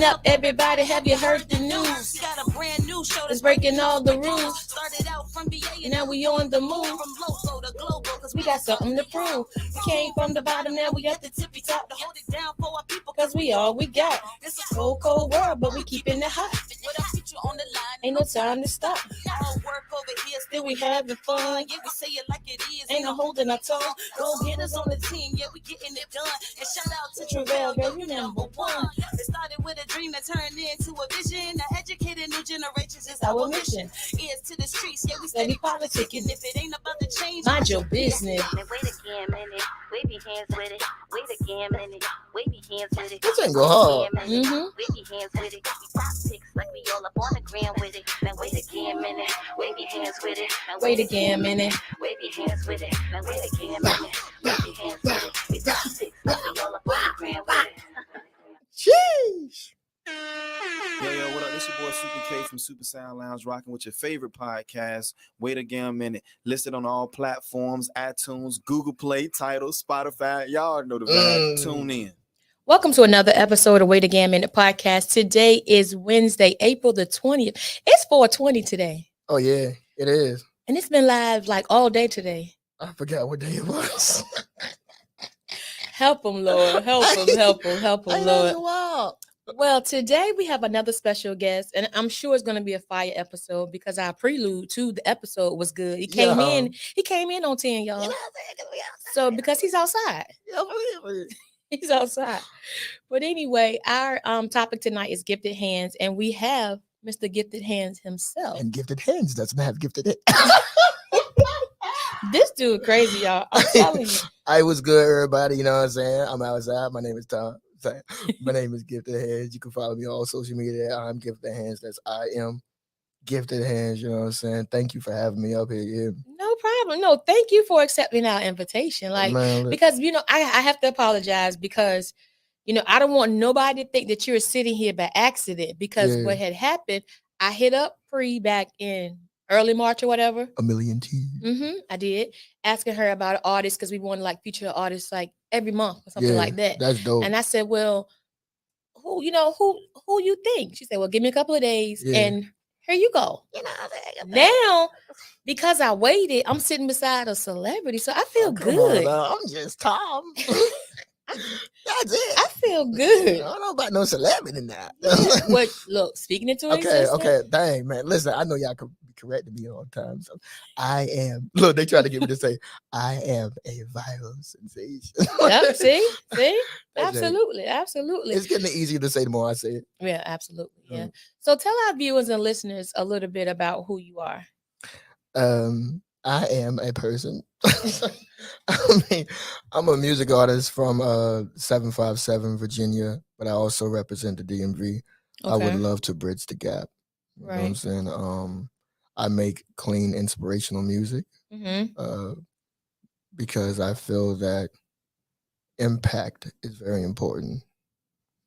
Up, everybody, have you heard the news? Got a brand new show It's breaking all the rules. Started out from BA and Now we on the move. from local to global, cause We got something to prove. We came from the bottom, now we at the tippy top. to hold it down for our people, Cause we all we got. it's a Cold, cold world, but we keeping it hot. with our future on the line. Ain't no time to stop. All work over here, Still we having fun. yeah, we say it like it is. Ain't no holding our tongue. Go get us on the team, yeah, we getting it done. And shout out to Travell, girl, you number one. It started with a dream that turned into a vision. To educate new generations is Our our mission. mission. Ears to the streets, yeah, we Steady steady politicking. If it ain't about the change, Mind your business. Wait again, minute. Wave your hands with it. Wait again, minute. Wave your hands with it. This ain't go hard. Mhm. Wave your hands with it. We top picks like we all up on the ground with it. Now wait again, minute. Wave your hands with it. Now Wait again, minute. Wave your hands with it. Now wait again, minute. Wave your hands with it. We top picks like we all up on the ground with it. Sheesh. Yo, what up? This your boy Super K from Super Sound Lounge, rocking with your favorite podcast, Wait Again a Minute, listed on all platforms, iTunes, Google Play, Tidal, Spotify. Y'all already know the vibe. Tune in. Welcome to another episode of Wait Again Minute Podcast. Today is Wednesday, April the 20th. It's 4:20 today. Oh yeah, it is. And it's been live like all day today. I forgot what day it was. Help them, Lord. Help them, help them, help them, Lord. Wow. Well, today we have another special guest, and I'm sure it's going to be a fire episode because our prelude to the episode was good. He came in on 10, y'all. So because he's outside. He's outside. But anyway, our topic tonight is gifted hands, and we have Mr. Gifted Hands himself. And gifted hands doesn't have gifted it. This dude crazy, y'all. I'm telling you. I was good, everybody. You know what I'm saying? I'm outside. My name is Tom. My name is Gifted Hands. You can follow me on all social media. I'm Gifted Hands. That's I am Gifted Hands. You know what I'm saying? Thank you for having me up here. Yeah. No problem. No, thank you for accepting our invitation. Like, Man, because I have to apologize because I don't want nobody to think that you're sitting here by accident because Yeah. what had happened, I hit up Pre back in early March or whatever. a million tears. I did, asking her about an artist because we want to like feature artists like every month or something like that. That's dope. And I said, well, who you think? She said, well, give me a couple of days Yeah. and here you go. Now, because I waited, I'm sitting beside a celebrity, so I feel Come on, good. now. I'm just Tom. That's it. I feel good. I don't know about no celebrity now. What? Look, speaking into existence. Okay, dang, man. Listen, I know y'all could be correcting me all the time. So I am, look, they try to get me to say, I am a viral sensation. Yep, see? That's it. Absolutely. It's getting easier to say the more I say it. Yeah, absolutely. Yeah. So tell our viewers and listeners a little bit about who you are. I am a person. I mean, I'm a music artist from 757 Virginia, but I also represent the DMV. I would love to bridge the gap. You know what I'm Right. saying? I make clean, inspirational music because I feel that impact is very important.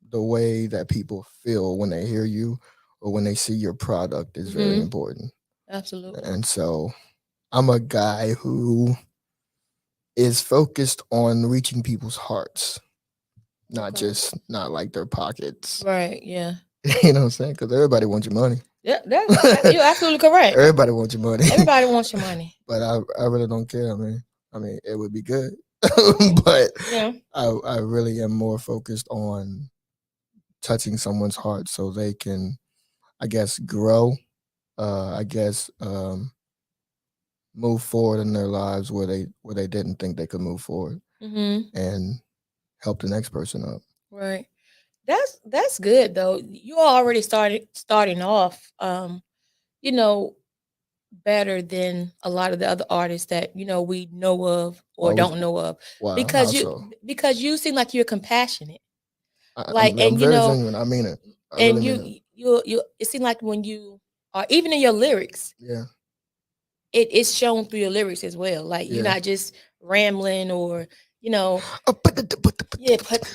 The way that people feel when they hear you or when they see your product is very important. Absolutely. And so I'm a guy who is focused on reaching people's hearts, not not like their pockets. Right. Yeah. You know what I'm saying? Because everybody wants your money. Yeah, you're absolutely correct. Everybody wants your money. Everybody wants your money. But I really don't care, man. I mean, it would be good. But Yeah. I really am more focused on touching someone's heart so they can, I guess, grow. Move forward in their lives where they didn't think they could move forward, and help the next person up. Right. That's good though. You already starting off better than a lot of the other artists that we know of or don't know of. Wow, because how so? because you seem like you're compassionate. I'm and very genuine. I mean it. I and really mean you it seems like when you are even in your lyrics, yeah. it's shown through your lyrics as well. Like you're Yeah. not just rambling or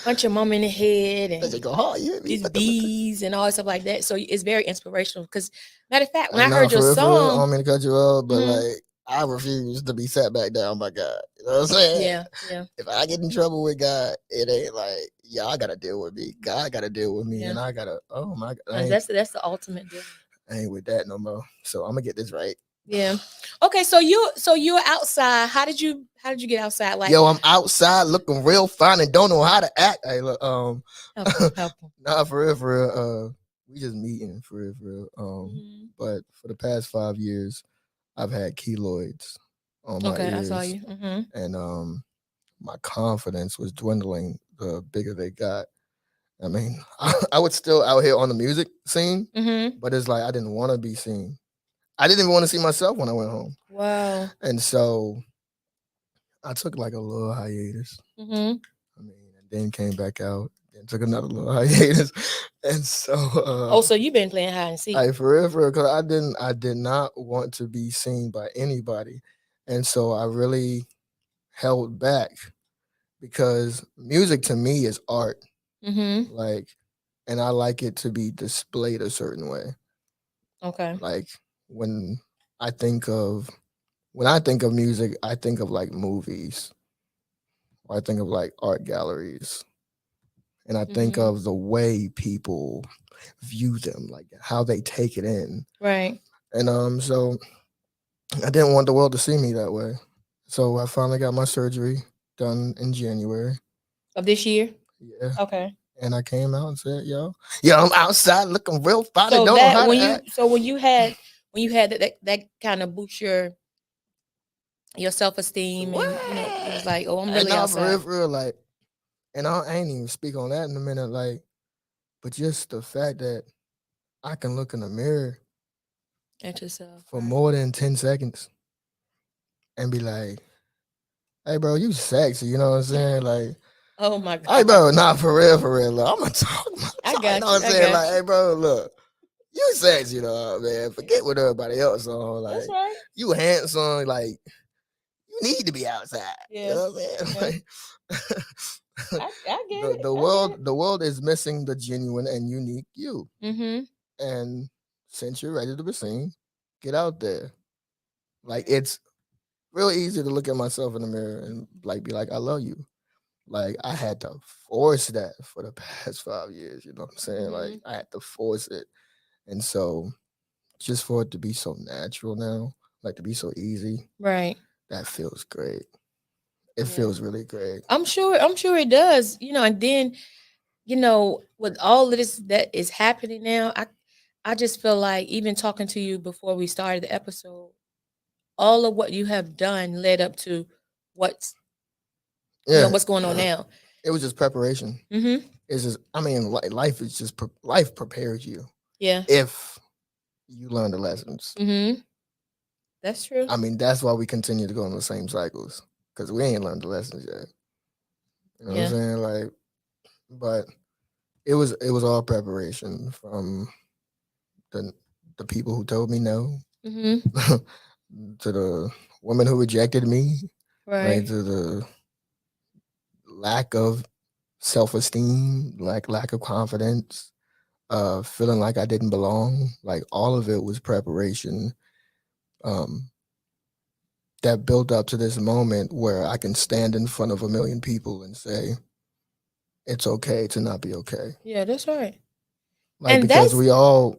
punch your mom in the head They and go hard. Yeah, these bees and all stuff like that. So it's very inspirational. Because matter of fact, when I Nah, heard your for real, I song, don't mean to cut you off, but Mhm. like I refuse to be sat back down by God. You know what I'm saying? Yeah, yeah, If I get in trouble with God, it ain't like y'all gotta deal with me. God gotta deal with me, yeah. and I gotta. Oh my God, And that's the ultimate deal. I ain't with that no more. So I'm gonna get this right. Yeah. Okay, so you're outside. How did you get outside? Like, Yo, I'm outside looking real fine and don't know how to act. Hey, look, help 'em. nah, for real, for real. We just meeting for real, for real. Mhm. But for the past 5 years, I've had keloids on my Okay, I saw ears, you. Mm-hmm. and my confidence was dwindling the bigger they got. I mean, I was still out here on the music scene, Mm-hmm. but it's like I didn't want to be seen. I didn't even want to see myself when I went home, Wow. and so I took like a little hiatus. Mm-hmm. I mean, and then came back out and took another little hiatus, and so Oh, so you've been playing hide and seek. I for real, because I did not want to be seen by anybody, and so I really held back because music to me is art, Mm-hmm. like, and I like it to be displayed a certain way. Okay. Like when I think of when I think of music, I think of like movies, or I think of like art galleries, and I think Mm-hmm. of the way people view them, like how they take it in. Right. And so I didn't want the world to see me that way. So I finally got my surgery done in January. Of this year. Yeah. Okay. And I came out and said, yo, I'm outside looking real fine and So don't know that how to when you act. so when you had that kind of boost your self esteem, and you was like, oh, I'm And really now outside. for real, like, and I ain't even speak on that in a minute, like, but just the fact that I can look in the mirror At yourself. for Right. more than 10 seconds and be like, hey, bro, you sexy. You know what I'm saying? Like, Oh my hey, God. bro, nah, for real, for real. Look, I'm going to talk my I talk. You know got what you. I'm I saying? got Like, you. hey, bro, look, you sexy, you know, man. Forget what everybody else on. That's Like, right. you handsome. Like, you need to be outside. You Yeah. know what I'm Yeah. saying? Like, I get the it. the I get world the world is missing the genuine and unique you. it. Mm-hmm. And since you're ready to be seen, get out there. Like it's real easy to look at myself in the mirror and like be like, I love you. Like I had to force that for the past 5 years. You know what I'm saying? Mm-hmm. Like I had to force it. And so just for it to be so natural now, like to be so easy, Right. that feels great. It Yeah. feels really great. I'm sure it does. And then, with all of this that is happening now, I just feel like, even talking to you before we started the episode, all of what you have done led up to what's Yeah. what's going on now. It was just preparation. Mm-hmm. It's just, I mean, life is just, life prepares you Yeah. if you learn the lessons. Mm-hmm. That's true. I mean, that's why we continue to go in the same cycles because we ain't learned the lessons yet. You know what I'm Yeah. saying? Like, but it was all preparation from the the people who told me no Mm-hmm. to the woman who rejected me, right? Right. To the lack of self-esteem, lack of confidence, feeling like I didn't belong. Like all of it was preparation um, that built up to this moment where I can stand in front of a million people and say it's okay to not be okay. Yeah, that's right. Like And because that's we all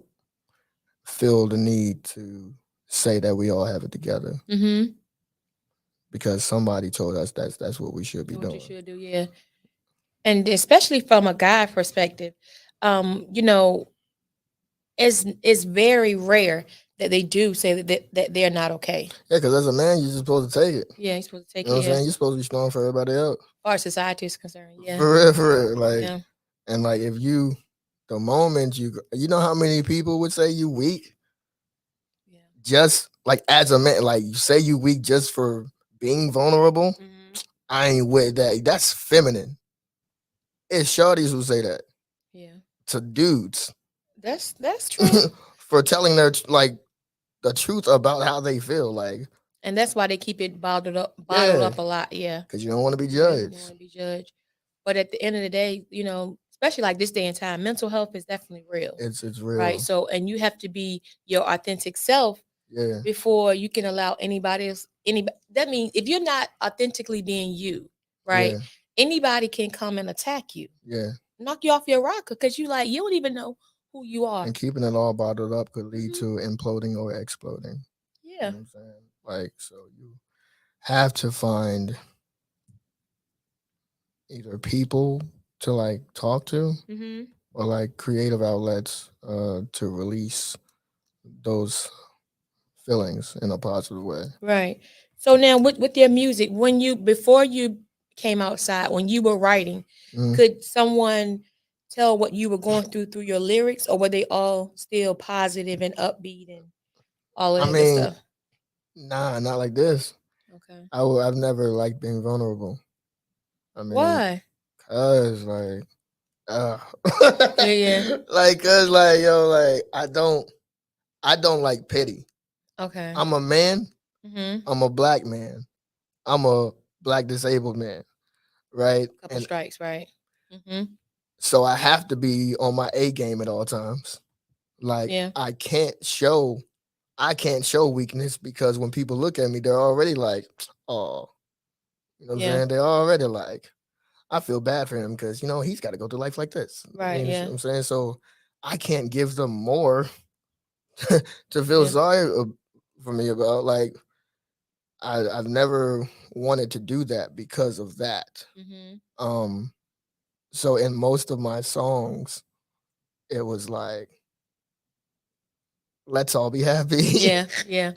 feel the need to say that we all have it together mm-hmm. because somebody told us that's what we should be What you doing. should do, yeah. And especially from a guy perspective, you know, it's very rare that they do say that they're not okay. Yeah, because as a man, you're just supposed to take it. Yeah, you're supposed to take You know it. what I'm Yeah, saying? You're supposed to be strong for everybody else. as far as society is concerned. Yeah, For real. Like, yeah, and like if you, the moment you know how many people would say you weak yeah. just like as a man, like you say you weak just for being vulnerable. Mm-hmm. I ain't with that. That's feminine. It's shorties who say that Yeah. to dudes That's true. for telling their like the truth about how they feel. Like, And that's why they keep it bottled yeah, up a lot. Yeah, because you don't want to be yeah, they judged. want to be judged. But at the end of the day, especially like this day and time, mental health is definitely real, It's right? real. So, and you have to be your authentic self, Yeah. before you can allow anybody else. That means if you're not authentically being you, right? Yeah. Anybody can come and attack you, Yeah. knock you off your rocker because you don't even know who you are. And keeping it all bottled up could lead Mhm. to imploding or exploding. You Yeah. know what I'm saying? Like, so you have to find either people to like talk to Mm-hmm. or like creative outlets to release those feelings in a positive way. Right. So now with your music, when you before you came outside, when you were writing, Mhm. could someone tell what you were going through your lyrics, or were they all still positive and upbeat and all of I that good mean, stuff? nah, not like this. Okay. I've never liked being vulnerable. I mean, Why? cause like, uh, Yeah, yeah. like, cause like, yo, like, I don't like pity. Okay. I'm a man. Mm-hmm. I'm a black man. I'm a black disabled man, right? Couple And strikes, right? Mm-hmm. so I have to be on my A game at all times. Like Yeah. I can't show weakness because when people look at me, they're already like, oh, you know what I'm Yeah. saying? They're already like, I feel bad for him because he's got to go through life like this. Right. You know Yeah. what I'm saying? So I can't give them more to feel Yeah. sorry for me about. Like I've never wanted to do that because of that. Mm-hmm. Um, so in most of my songs, it was like, let's all be happy. Yeah. Yeah.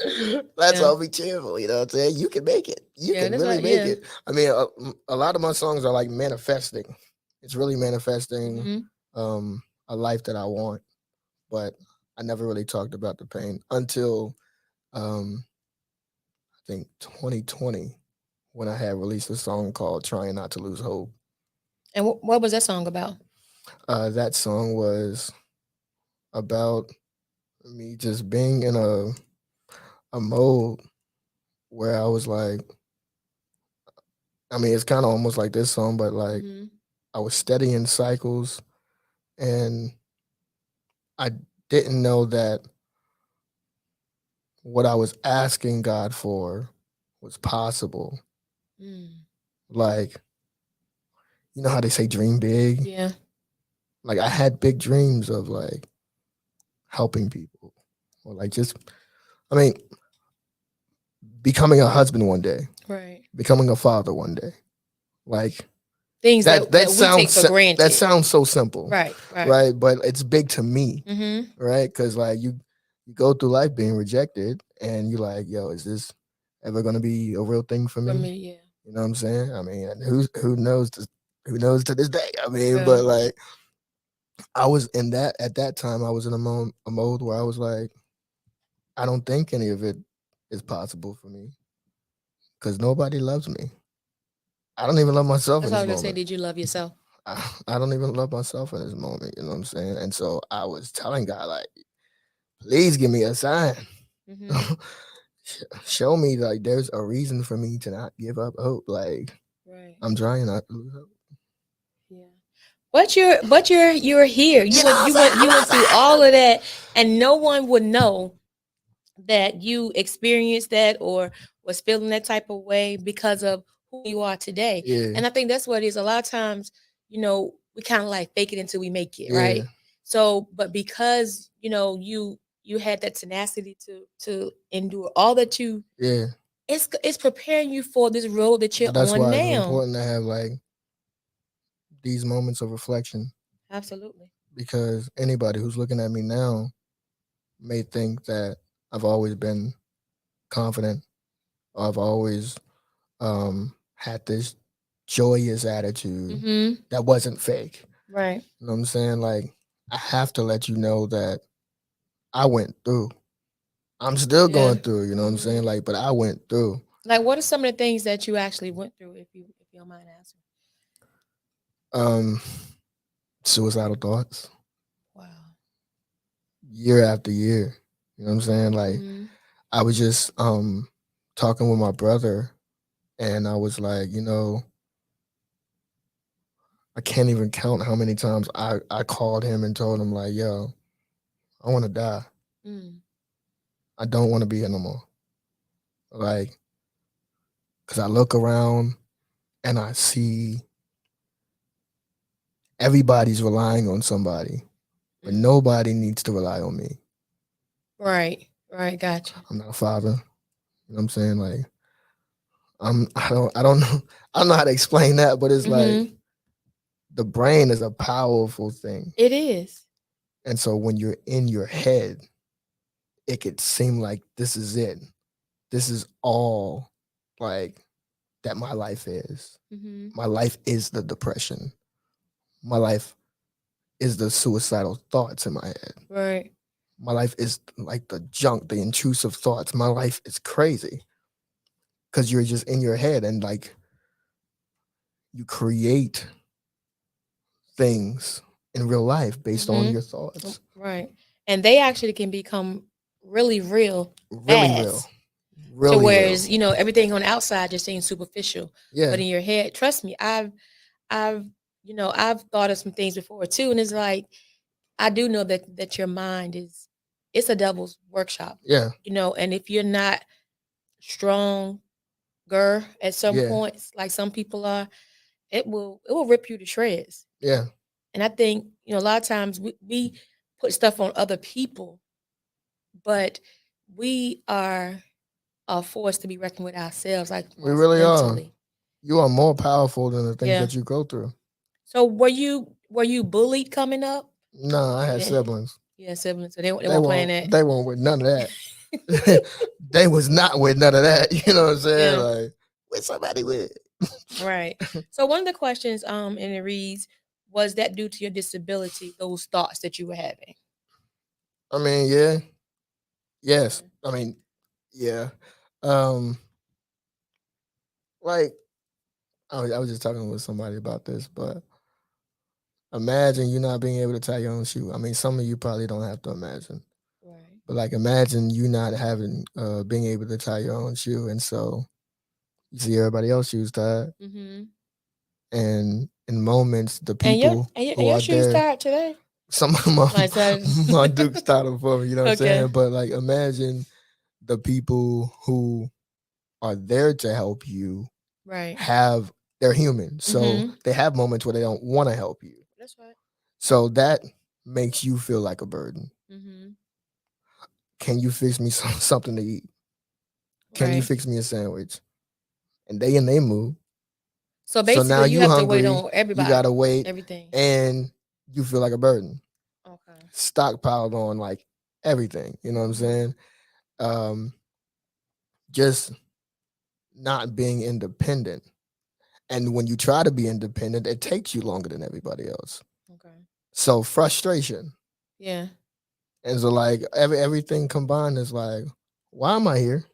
Let's Yeah. all be cheerful. You know what I'm saying? You can make it. You Yeah. can That's really right. make Yeah. it. I mean, a lot of my songs are like manifesting. It's really manifesting Mm-hmm. um, a life that I want, but I never really talked about the pain until um, I think 2020 when I had released a song called "Trying Not to Lose Hope." And what was that song about? That song was about me just being in a mode where I was like, I mean, it's kind of almost like this song, but like Mm-hmm. I was steady in cycles and I didn't know that what I was asking God for was possible. Mm. Like, you know how they say dream big? Yeah. Like I had big dreams of like helping people or like just, I mean, becoming a husband one day, Right. becoming a father one day. Like Things that that we take for that granted. sounds so simple, Right. Right. right? But it's big to me, Mm-hmm. right? Because like you go through life being rejected, and you're like, yo, is this ever gonna be a real thing for For me? me, yeah. You know what I'm saying? I mean, and who knows? Who knows to this day? I mean, Yeah. but like I was in that at that time, I was in a mode where I was like, I don't think any of it is possible for me because nobody loves me. I don't even love myself That's in all I this was gonna say. moment. Did you love yourself? I don't even love myself in this moment. You know what I'm saying? And so I was telling God, like, please give me a sign. Mm-hmm. Show me like there's a reason for me to not give up hope. Like Right. I'm trying not to lose hope. Yeah. You're here. You went through all of that, and no one would know that you experienced that or was feeling that type of way because of who you are today. Yeah, And I think that's what it is. A lot of times, we kind of like fake it until we make it, yeah, right? So, but because you had that tenacity to endure all that yeah. it's preparing you for this road that you're But that's on why it's now. important to have like these moments of reflection Absolutely. because anybody who's looking at me now may think that I've always been confident. I've always had this joyous attitude Mm-hmm. that wasn't fake. Right. You know what I'm saying? Like I have to let you know that I went through. I'm still Yeah. going through, you know what I'm saying? Mm-hmm. Like, but I went through. Like, what are some of the things that you actually went through, if you don't mind asking? Um suicidal thoughts Wow. year after year. You know what I'm saying? Like Mm-hmm. I was just talking with my brother and I was like, I can't even count how many times I called him and told him like, yo, I want to die. Mm. I don't want to be here no more. Like, because I look around and I see everybody's relying on somebody, but nobody needs to rely on me. Right. Gotcha. I'm not a father. You know what I'm saying? Like, I don't know. I don't know how to explain that, but it's like the brain is a powerful thing. It is. And so when you're in your head, it could seem like this is it. This is all like that my life is. My life is the depression. My life is the suicidal thoughts in my head. Right. My life is like the junk, the intrusive thoughts. My life is crazy because you're just in your head and like you create things in real life based on your thoughts. Right. And they actually can become really real Really fast. real. To Really whereas, real. you know, everything on the outside just seems superficial. Yeah. But in your head, trust me, I've I've thought of some things before too. And it's like I do know that your mind it's a devil's workshop. Yeah. You know, and if you're not stronger at some Yeah. points, like some people are, it will rip you to shreds. Yeah. And I think, you know, a lot of times we put stuff on other people, but we are a force to be reckoned with ourselves, like We really are. mentally. You are more powerful than the things Yeah. that you go through. So were you bullied coming up? No, I had Yeah. siblings. Yeah, siblings. So they weren't playing that. They weren't with none of that. They was not with none of that. You know what I'm saying? Yeah. Like with somebody with. Right. So one of the questions, and it reads, was that due to your disability, those thoughts that you were having? I mean, yeah. Yes. I mean, yeah. Um, like I was just talking with somebody about this, but imagine you not being able to tie your own shoe. I mean, some of you probably don't have to imagine. Right. But like imagine you not having being able to tie your own shoe, and so you see everybody else shoes tied, and in moments the And people who your are shoes there, tied today? some of my Like that. my Duke's tied them for me, you know what I'm Okay. saying? But like imagine the people who are there to help you Right. they're human, so they have moments where they don't want to help you. That's right. So that makes you feel like a burden. Can you fix me something to eat? Can you Right. fix me a sandwich? And they move. So So now basically, you you have to wait hungry, on you everybody, gotta wait, everything. and you feel like a burden. Okay. Stockpiled on like everything. You know what I'm saying? Just not being independent. And when you try to be independent, it takes you longer than everybody else. Okay. So frustration. Yeah. And so like everything combined is like, why am I here?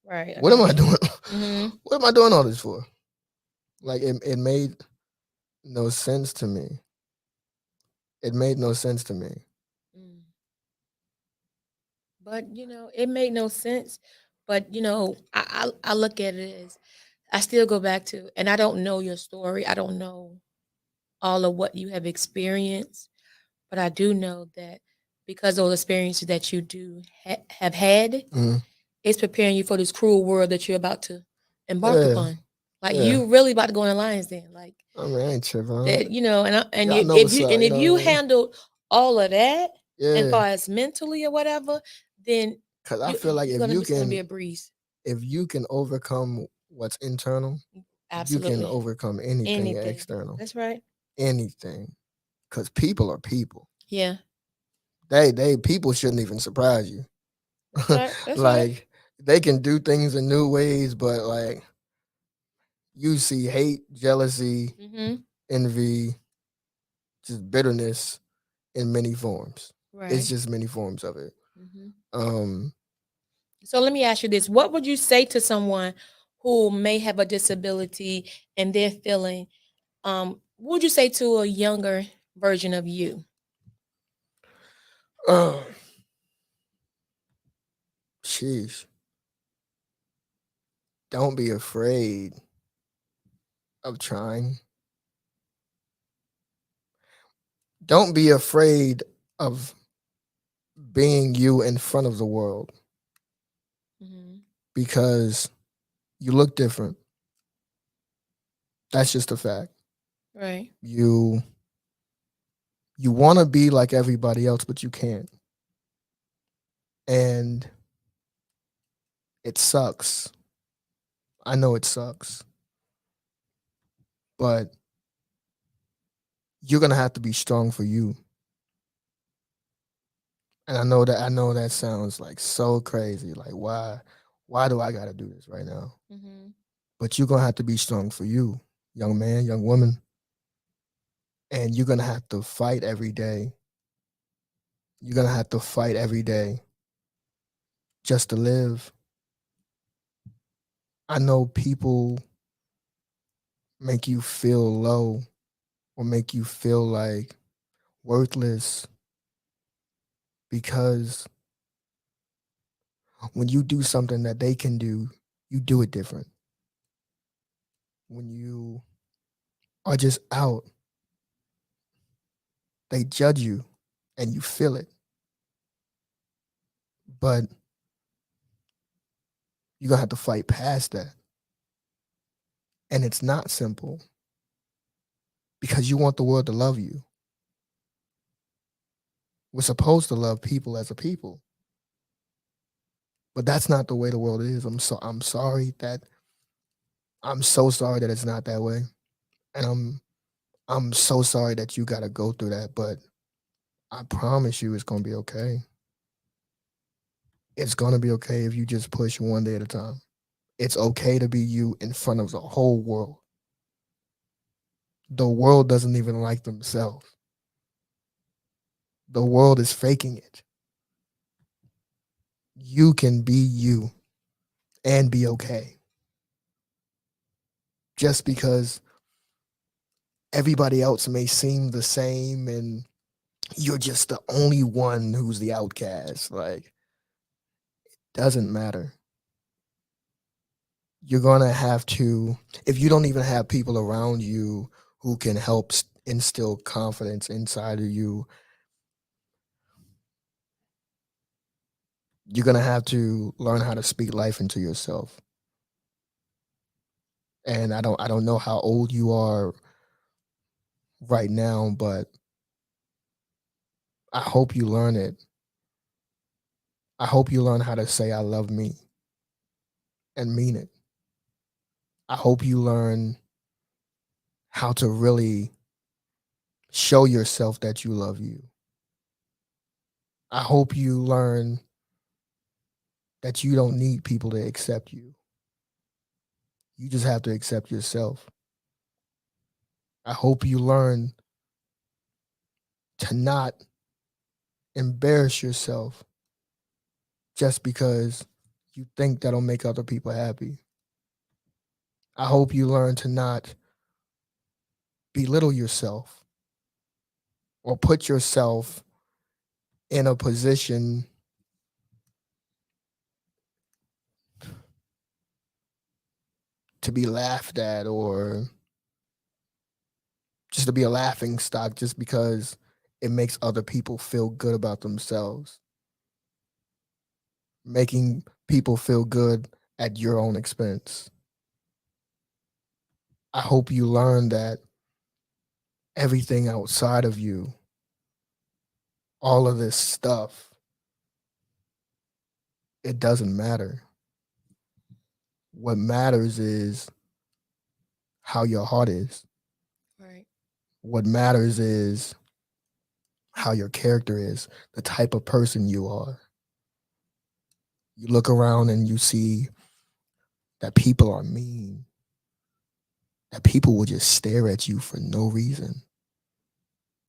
Right. What am I doing? Mm-hmm. What am I doing all this for? Like it made no sense to me. It made no sense to me. But you know, it made no sense. But you know, I look at it as I still go back to, and I don't know your story. I don't know all of what you have experienced, but I do know that because of those experiences that you do have had, it's preparing you for this cruel world that you're about to embark Yeah. upon. Like Yeah. you really about to go in the lion's den. Like I mean, I ain't tripping. that, you know, and Y'all you, know if what's you up, and you if know you what I mean? handled all of that, and Yeah. far as mentally or whatever, then Because I feel like it's gonna be a breeze. if you can overcome what's internal, you can Absolutely. overcome anything Anything. external. That's right. Anything. Because people are people. Yeah. They people shouldn't even surprise you. That's right. That's right. Like they can do things in new ways, but like you see hate, jealousy, envy, just bitterness in many forms. Right. It's just many forms of it. Um, So let me ask you this. What would you say to someone who may have a disability and they're feeling what would you say to a younger version of you? oh, sheesh. Don't be afraid of trying. Don't be afraid of being you in front of the world. because you look different. That's just a fact. Right. You want to be like everybody else, but you can't. And it sucks. I know it sucks. But you're going to have to be strong for you. And I know that sounds like so crazy. Like why do I got to do this right now? Mm-hmm. But you're going to have to be strong for you, young man, young woman. And you're going to have to fight every day. You're going to have to fight every day just to live. I know people make you feel low or make you feel like worthless because when you do something that they can do, you do it different. When you are just out, they judge you and you feel it. But you're going to have to fight past that. And it's not simple because you want the world to love you. We're supposed to love people as a people. But that's not the way the world is. I'm sorry that I'm so sorry that it's not that way. And I'm so sorry that you got to go through that, but I promise you it's going to be okay. It's going to be okay if you just push one day at a time. It's okay to be you in front of the whole world. The world doesn't even like themselves. The world is faking it. You can be you and be okay. Just because everybody else may seem the same and you're just the only one who's the outcast. Like, it doesn't matter. You're going to have to, if you don't even have people around you who can help instill confidence inside of you, you're going to have to learn how to speak life into yourself. And I don't know how old you are right now, but I hope you learn it. I hope you learn how to say I love me and mean it. I hope you learn how to really show yourself that you love you. I hope you learn that you don't need people to accept you. You just have to accept yourself. I hope you learn to not embarrass yourself just because you think that'll make other people happy. I hope you learn to not belittle yourself or put yourself in a position to be laughed at or just to be a laughing stock just because it makes other people feel good about themselves. Making people feel good at your own expense. I hope you learn that everything outside of you, all of this stuff, it doesn't matter. What matters is how your heart is. Right. What matters is how your character is, the type of person you are. You look around and you see that people are mean, that people will just stare at you for no reason.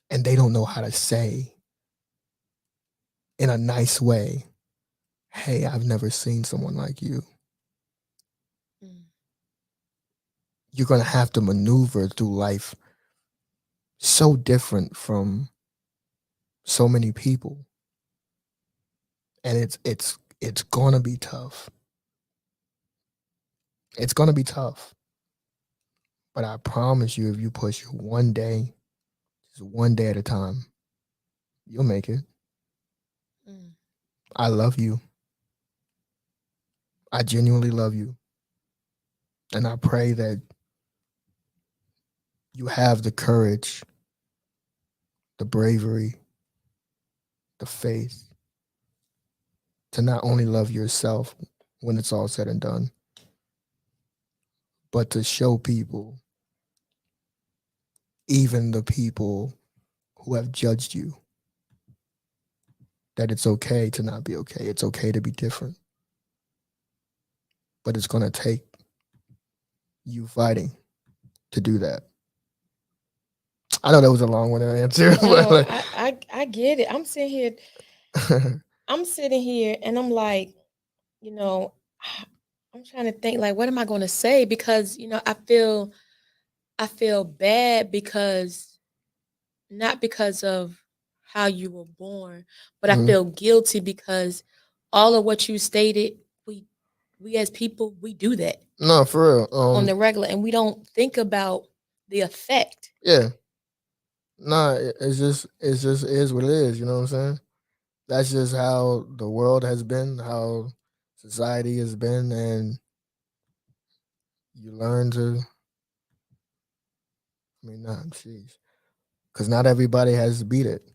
And they don't know how to say in a nice way, hey, I've never seen someone like you. Mm. You're going to have to maneuver through life so different from so many people. And it's going to be tough. It's going to be tough. But I promise you, if you push one day, just one day at a time, you'll make it. Mm. I love you. I genuinely love you. And I pray that you have the courage, the bravery, the faith to not only love yourself when it's all said and done, but to show people, even the people who have judged you, that it's okay to not be okay. It's okay to be different. But it's going to take you fighting to do that. I know that was a long-winded answer, No, but like, I get it. I'm sitting here and I'm like, you know, I'm trying to think like what am I going to say because I feel bad because not because of how you were born, but I Mhm. feel guilty because all of what you stated, we as people, we do that No, for real. on the regular and we don't think about the effect. Yeah. Nah, it's just is what it is. You know what I'm saying? That's just how the world has been, how society has been, and you learn to. I mean, nah, jeez, because not everybody has beat it.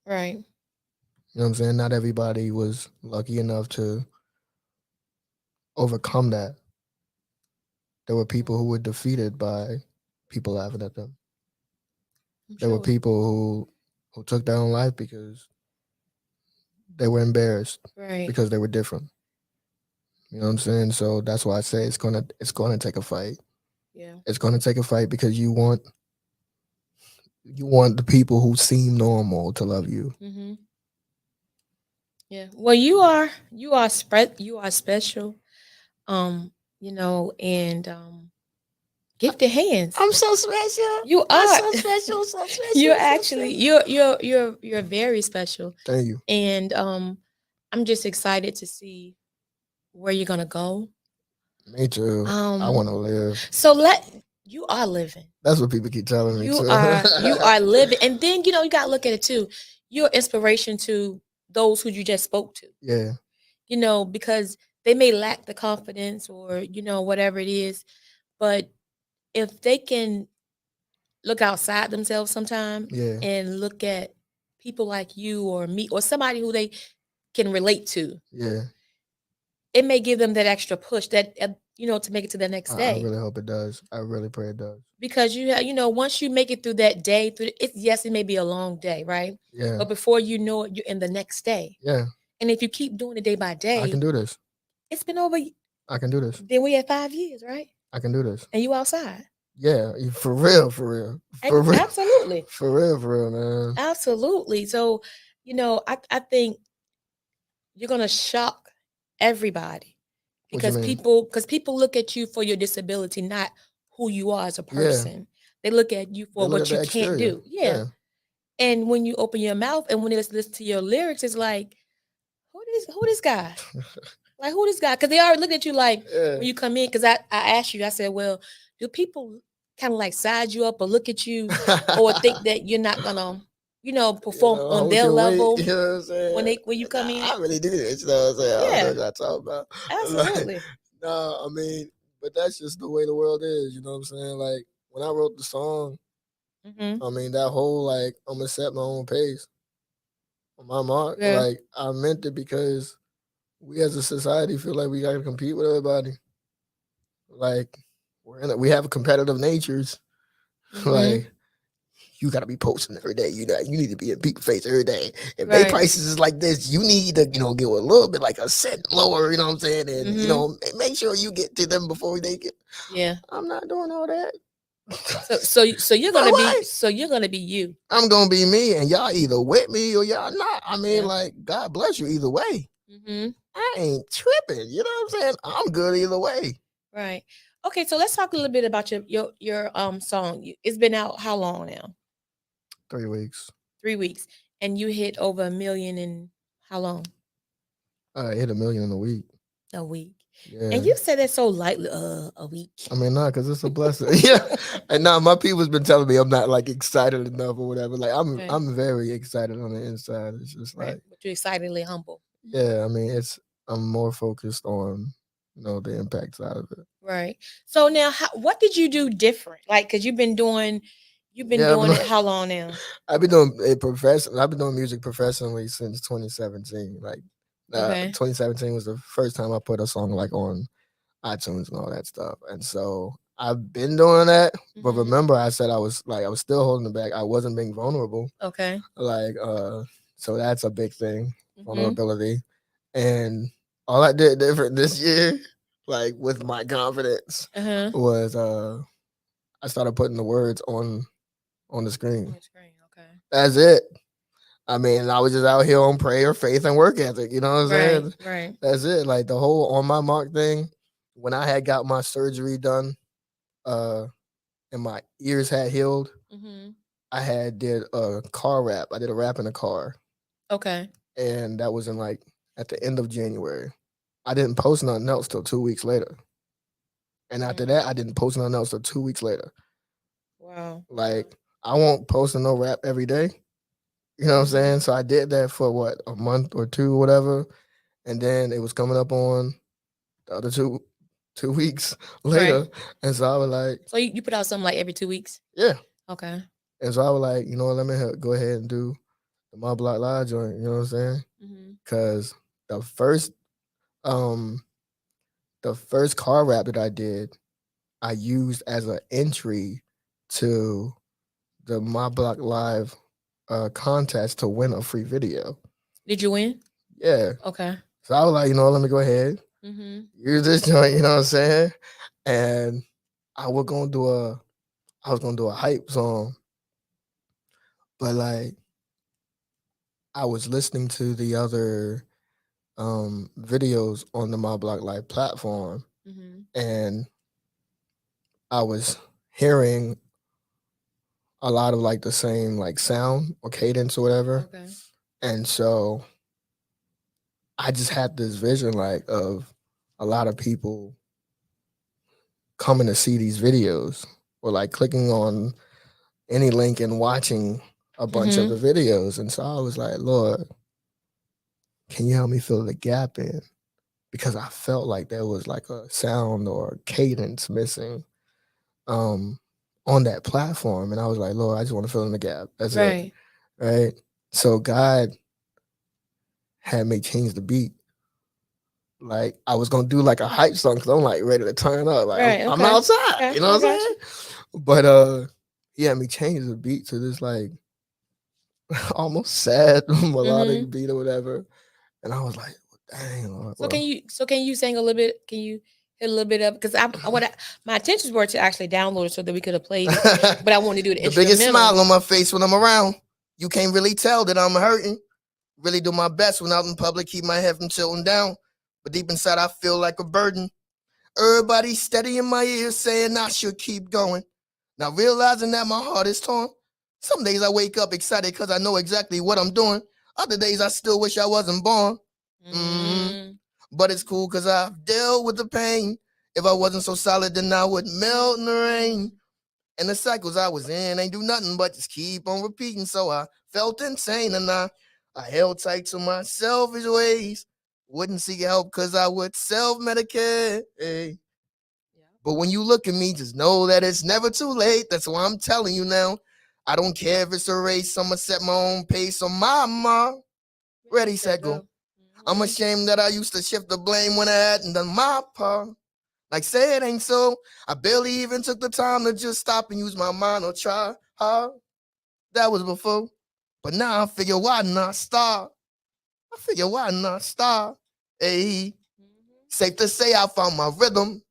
Right. You know what I'm saying? Not everybody was lucky enough to overcome that. There were people who were defeated by people laughing at them. I'm There were sure. people who took their own life because they were embarrassed Right. because they were different. You know what I'm saying? So that's why I say it's gonna take a fight. Yeah. It's gonna take a fight because you want the people who seem normal to love you. Mm-hmm. Yeah. Well, you are special. You know, and gifted hands. I'm so special. You I'm are. so special. So special. You're so actually special. you're very special, Thank you. and I'm just excited to see where you're gonna go. Me too. I Um, want to live. so you are living. That's what people keep telling me too. You are living, and then you gotta look at it too. You're inspiration to those who you just spoke to. Yeah. Because they may lack the confidence or whatever it is, but if they can look outside themselves sometime Yeah. and look at people like you or me or somebody who they can relate to, Yeah. it may give them that extra push that to make it to the next I day. really hope it does. I really pray it does. Because once you make it through that day, yes, it may be a long day, right? Yeah. But before you know it, you're in the next day. Yeah. And if you keep doing it day by I day, can do this. it's been over. I can do this. Then we had 5 years, right? I can do this. And you outside. Yeah. For real. For real. For real. Absolutely. For real, man. Absolutely. So, I think you're gonna shock everybody What you because mean? people look at you for your disability, not who you are as a Yeah. person. They look at you They for look what at you the can't exterior. do. Yeah. And when you open your mouth and when they listen to your lyrics, it's like, who this guy? Like who this guy? Because they already look at you like Yeah. when you come in. Because I asked you, I said, well, do people kind of like size you up or look at you or think that you're not gonna, perform on hold their your weight, level you know what I'm saying? when you come in? I really do this, you know what I'm saying? I don't know Yeah, what y'all talking about. Like, absolutely. no, I mean, but that's just the way the world is, you know what I'm saying? Like, when I wrote the song, Mm-hmm. I mean, that whole, like, I'm gonna set my own pace on my mark, Yeah. like, I meant it because we as a society feel like we gotta compete with everybody. Like, we have competitive natures. Mm-hmm. Like, you gotta be posting every day. You need to be a big face every day. If they Right. prices is like this, you need to, get a little bit like a cent lower, you know what I'm saying? And make sure you get to them before they get. Yeah. I'm not doing all that. So you're No gonna way. you're gonna be you. I'm gonna be me, and y'all either with me or y'all not. I mean, Yeah. like, God bless you either way. Mm-hmm. I ain't tripping. You know what I'm saying? I'm good either way. Right. Okay. So let's talk a little bit about your song. It's been out how long now? 3 weeks. 3 weeks, and you hit over 1 million in how long? I hit 1 million in a week. A week. Yeah. And you said that so lightly. A week. I mean, nah, because it's a blessing. Yeah. And now my people's been telling me I'm not like excited enough or whatever. Like I'm Right. I'm very excited on the inside. It's just Right. like, But you're excitedly humble. yeah, I mean, I'm more focused on, the impact side of it. Right. So now, what did you do different? Like, cause you've been Yeah, doing it how long now? I've been doing it professional. I've been doing music professionally since 2017. Like, Okay. 2017 was the first time I put a song like on iTunes and all that stuff. And so I've been doing that. But Mhm. remember, I said I was still holding it back. I wasn't being vulnerable. Okay. Like, so that's a big thing, Mhm. vulnerability. And all I did different this year, like with my confidence, Uh-huh. was I started putting the words on the screen. On the screen. Okay. That's it. I mean, I was just out here on prayer, faith, and work ethic. You know what I'm Right. saying? Right. That's it. Like the whole on my mark thing. When I had got my surgery done, uh, and my ears had healed, Mhm. I had did a car rap. I did a rap in a car, Okay. and that was in like at the end of January. I didn't post nothing else till 2 weeks later, and after that, I didn't post nothing else till 2 weeks later. Wow. Like I won't post a no rap every day. You know what I'm saying? So I did that for what, a month or two, whatever, and then it was coming up on the other 2 weeks Right. later, and so I was like, So you put out something like every 2 weeks? yeah, Okay. and so I was like, let me go ahead and do the My Block Live joint. You know what I'm saying? Mm-hmm. Because the first um the first car rap that I did, I used as an entry to the My Block Live contest to win a free video. Did you win? Yeah. Okay. So I was like, let me go ahead, Mm-hmm. use this joint, you know what I'm saying? And I was gonna do a hype song, but like I was listening to the other videos on the My Block Live platform, Mm-hmm. and I was hearing a lot of like the same like sound or cadence or whatever. Okay. And so I just had this vision like of a lot of people coming to see these videos or like clicking on any link and watching a bunch of the Mm-hmm. videos. And so I was like, Lord, can you help me fill the gap in? Because I felt like there was like a sound or cadence missing um on that platform. And I was like, Lord, I just want to fill in the gap. That's it. Right. Right. So God had me change the beat. Like I was gonna do like a hype song because I'm like ready to turn up. Like Right. I'm Okay. outside, Okay. you know I what I'm got saying? you. But he had me change the beat to this like almost sad Mm-hmm. melodic beat or whatever. And I was like, dang, Lord, So well. can you sing a little bit? Can you hit a little bit of, because my intentions were to actually download it so that we could have played it, but I wanted to do the The biggest instrumental. smile on my face when I'm around. You can't really tell that I'm hurting. Really do my best when out in public, keep my head from tilting down. But deep inside, I feel like a burden. Everybody steady in my ears saying I should keep going. Now realizing that my heart is torn. Some days I wake up excited because I know exactly what I'm doing. Other days I still wish I wasn't born. Mm. But it's cool because I've dealt with the pain. If I wasn't so solid, then I would melt in the rain. And the cycles I was in ain't do nothing but just keep on repeating. So I felt insane and I held tight to my selfish ways. Wouldn't seek help because I would self-medicate. But when you look at me, just know that it's never too late. That's why I'm telling you now. I don't care if it's a race. I'ma set my own pace on my mark. Ready, set, go. I'm ashamed that I used to shift the blame when I hadn't done my part. Like, say it ain't so. I barely even took the time to just stop and use my mind or try hard. That was before. But now I figure why not start? I figure why not start? Hey, safe to say I found my rhythm.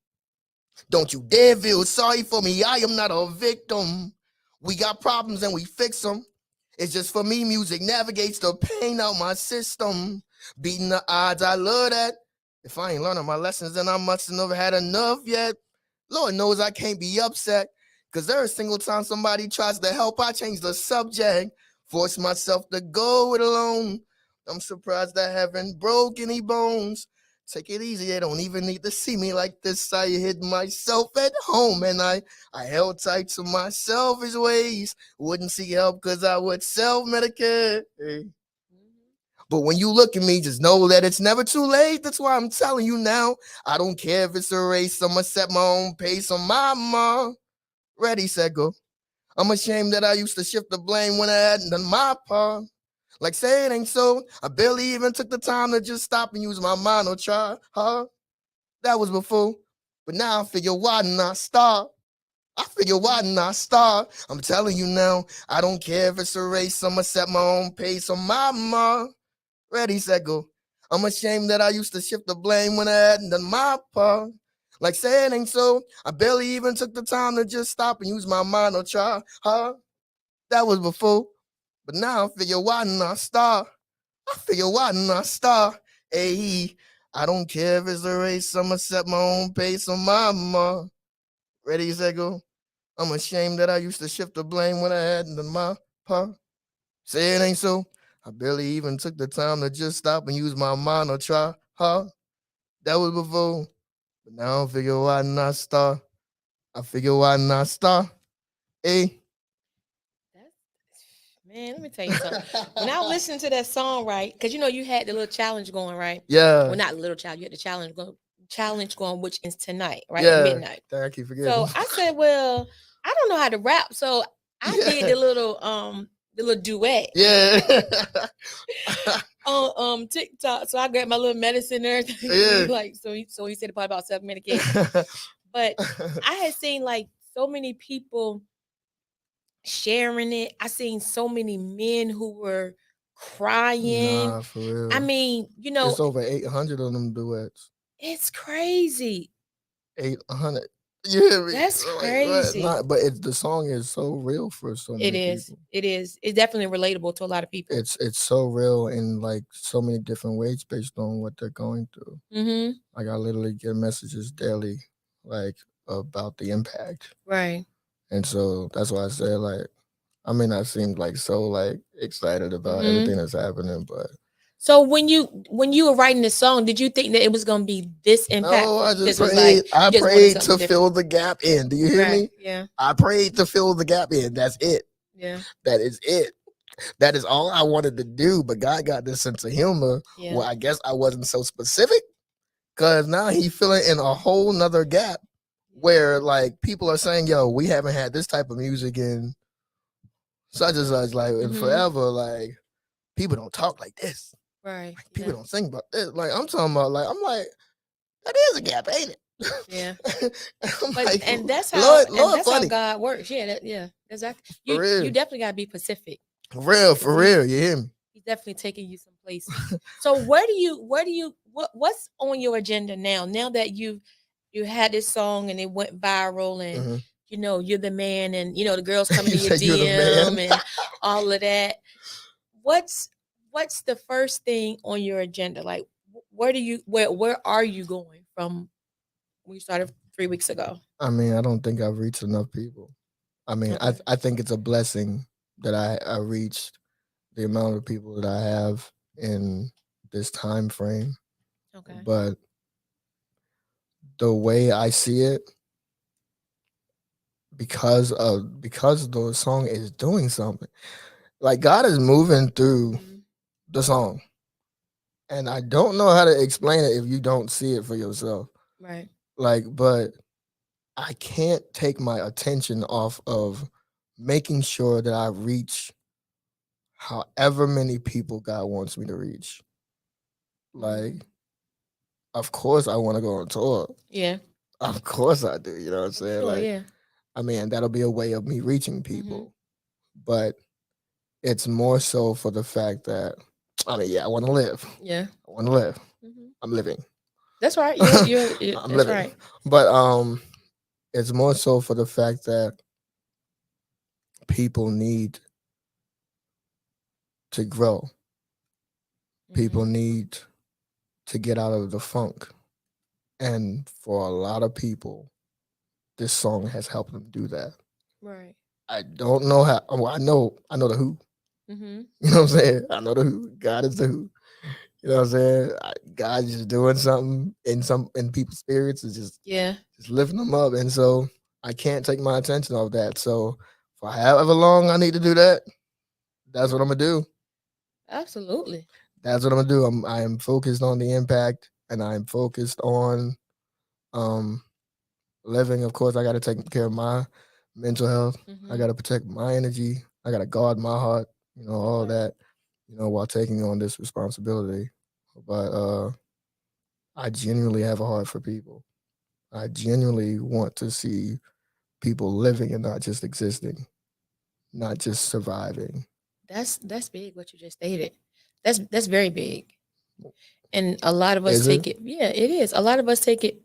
Don't you dare feel sorry for me. I am not a victim. We got problems and we fix them. It's just for me, music navigates the pain out my system. Beating the odds, I love that. If I ain't learning my lessons, then I must have never had enough yet. Lord knows I can't be upset. Cause every single time somebody tries to help, I change the subject. Force myself to go it alone. I'm surprised I haven't broke any bones. Take it easy, they don't even need to see me like this. I hid myself at home and I held tight to my selfish ways. Wouldn't seek help because I would self-medicate. But when you look at me, just know that it's never too late. That's why I'm telling you now. I don't care if it's a race. I'ma set my own pace on my mom. Ready, set, go. I'm ashamed that I used to shift the blame when I hadn't done my part. Like say it ain't so. I barely even took the time to just stop and use my mind or try. Huh? That was before. But now I figure why not start? I figure why not start? I'm telling you now, I don't care if it's a race. I'ma set my own pace on my mark. Ready, set, go. I'm ashamed that I used to shift the blame when I hadn't done my part. Like say it ain't so. I barely even took the time to just stop and use my mind or try. Huh? That was before. But now I figure why not start? I figure why not start? Hey, I don't care if it's a race. I'ma set my own pace on my mark. Ready, set, go. I'm ashamed that I used to shift the blame when I hadn't done my part. Say it ain't so. I barely even took the time to just stop and use my mind or try. Huh? That was before. But now I figure why not start. I figure why not start. Hey. Man, let me tell you something. When I listened to that song, right? Because you know you had the little challenge going, right? Yeah. Well, not the little challenge. You had the challenge going, which is tonight, right? Yeah. At midnight. I keep forgetting. So I said, well, I don't know how to rap, so I did the little duet. Yeah. On TikTok. So I grabbed my little medicine and everything. Yeah. Like so he said the part about self-medication. But I had seen like so many people sharing it. I seen so many men who were crying. Nah, for real. I mean, you know, it's over 800 of them duets. It's crazy. 800. You hear me? That's Like, crazy. but the song is so real for so many people. It is. It's definitely relatable to a lot of people. It's so real in like so many different ways based on what they're going through. Mm-hmm. Like I literally get messages daily, like about the impact. Right. And so that's why I said like, I mean, I seemed like so like excited about everything that's happening, but. So when you were writing this song, did you think that it was gonna be this impactful? No, I just prayed. I prayed to fill the gap in. Do you hear me? Yeah. I prayed to fill the gap in. That's it. Yeah. That is it. That is all I wanted to do. But God got this sense of humor. Yeah. Well, I guess I wasn't so specific because now He filling in a whole nother gap where like people are saying, "Yo, we haven't had this type of music in such and such like in forever." Like people don't talk like this. Right. Like, people don't sing about this. Like I'm talking about. Like I'm like, that is a gap, ain't it? Yeah. But, like, and that's how Lord that's how God works. Yeah, exactly. You definitely gotta be Pacific. For real, you hear me? He's definitely taking you some places. So what's on your agenda now? Now that you had this song and it went viral and you know you're the man and you know the girls coming to your DM and all of that. What's the first thing on your agenda? Like where are you going from when you started 3 weeks ago? I mean, I don't think I've reached enough people. I mean, I think it's a blessing that I reached the amount of people that I have in this time frame. Okay. But the way I see it, because the song is doing something, like God is moving through the song, and I don't know how to explain it if you don't see it for yourself. Right. Like, but I can't take my attention off of making sure that I reach however many people God wants me to reach. Like, of course I want to go on tour. Yeah. Of course I do. You know what I'm saying? Sure, like, yeah. I mean, that'll be a way of me reaching people. But it's more so for the fact that, I mean, yeah, I want to live. Yeah. I want to live. I'm living. That's right. You're I'm that's living. right. But it's more so for the fact that people need to grow. People need to get out of the funk. And for a lot of people, this song has helped them do that. Right. I don't know how. Well, I know the who. You know what I'm saying? I know the who. God is the who. You know what I'm saying? God's just doing something in people's spirits. Is just lifting them up. And so I can't take my attention off that. So for however long I need to do that, that's what I'm gonna do. Absolutely. That's what I'm gonna do. I am focused on the impact, and I'm focused on um living. Of course, I got to take care of my mental health. I got to protect my energy. I got to guard my heart. All that. While taking on this responsibility. But I genuinely have a heart for people. I genuinely want to see people living and not just existing, not just surviving. That's big what you just stated. That's very big. And a lot of us Is take it? it, yeah, it is. A lot of us take it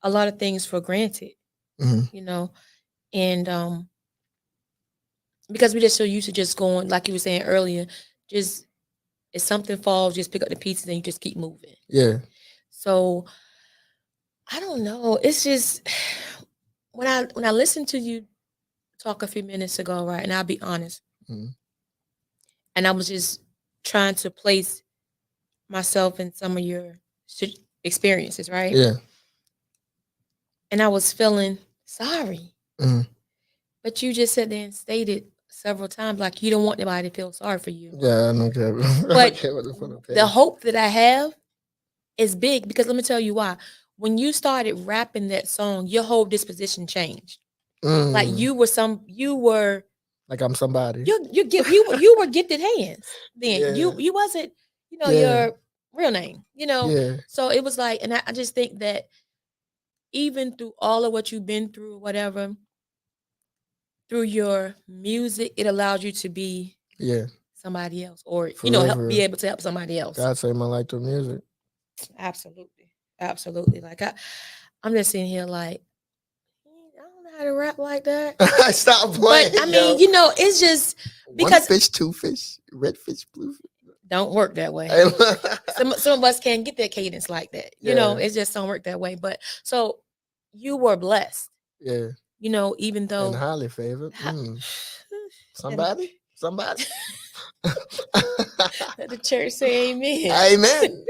a lot of things for granted, Hmm. you know. And because we just so used to just going, like you were saying earlier, just if something falls, just pick up the pieces and you just keep moving. Yeah. So I don't know. It's just when I listened to you talk a few minutes ago, right? And I'll be honest, Hmm. and I was just trying to place myself in some of your experiences, right? Yeah. And I was feeling sorry, Hmm. but you just said there and stated several times like you don't want anybody to feel sorry for you. Yeah. I don't care. I don't But care what the front of the page. hope that I have is big because let me tell you why. When you started rapping that song, your whole disposition changed. Like Mm, you were like I'm somebody. you were gifted hands. Then Yeah. you wasn't Yeah. your real name. Yeah. So it was like, and I just think that even through all of what you've been through, whatever, through your music, it allows you to be Yeah. somebody else, or For real. help For be real. able to help somebody else. God saved my life through music. Absolutely, absolutely. Like I'm just sitting here like I don't know how to rap like that. I stopped playing. But I Yo. mean, it's just One because fish, two fish, red fish, blue fish. don't work that way. Hey, Some of us can't get that cadence like that. Yeah. It just don't work that way. But so you were blessed. Yeah. Even And though highly favored. and Somebody? Somebody? let the church say amen. Amen.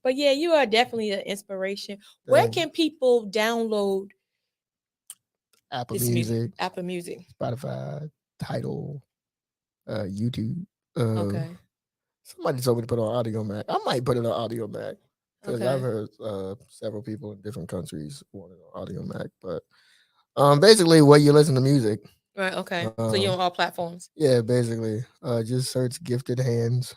But yeah, you are definitely an inspiration. Where Thank you. can people download Apple this music? Music, Apple Music. Spotify, Tidal, YouTube. Okay. Somebody told me to put on Audio Mac. I might put it on Audio Mac because I've Okay. heard several people in different countries want it on Audio Mac. But basically, where you listen to music. Right. Okay. So you're on all platforms. Yeah, basically, just search "Gifted Hands."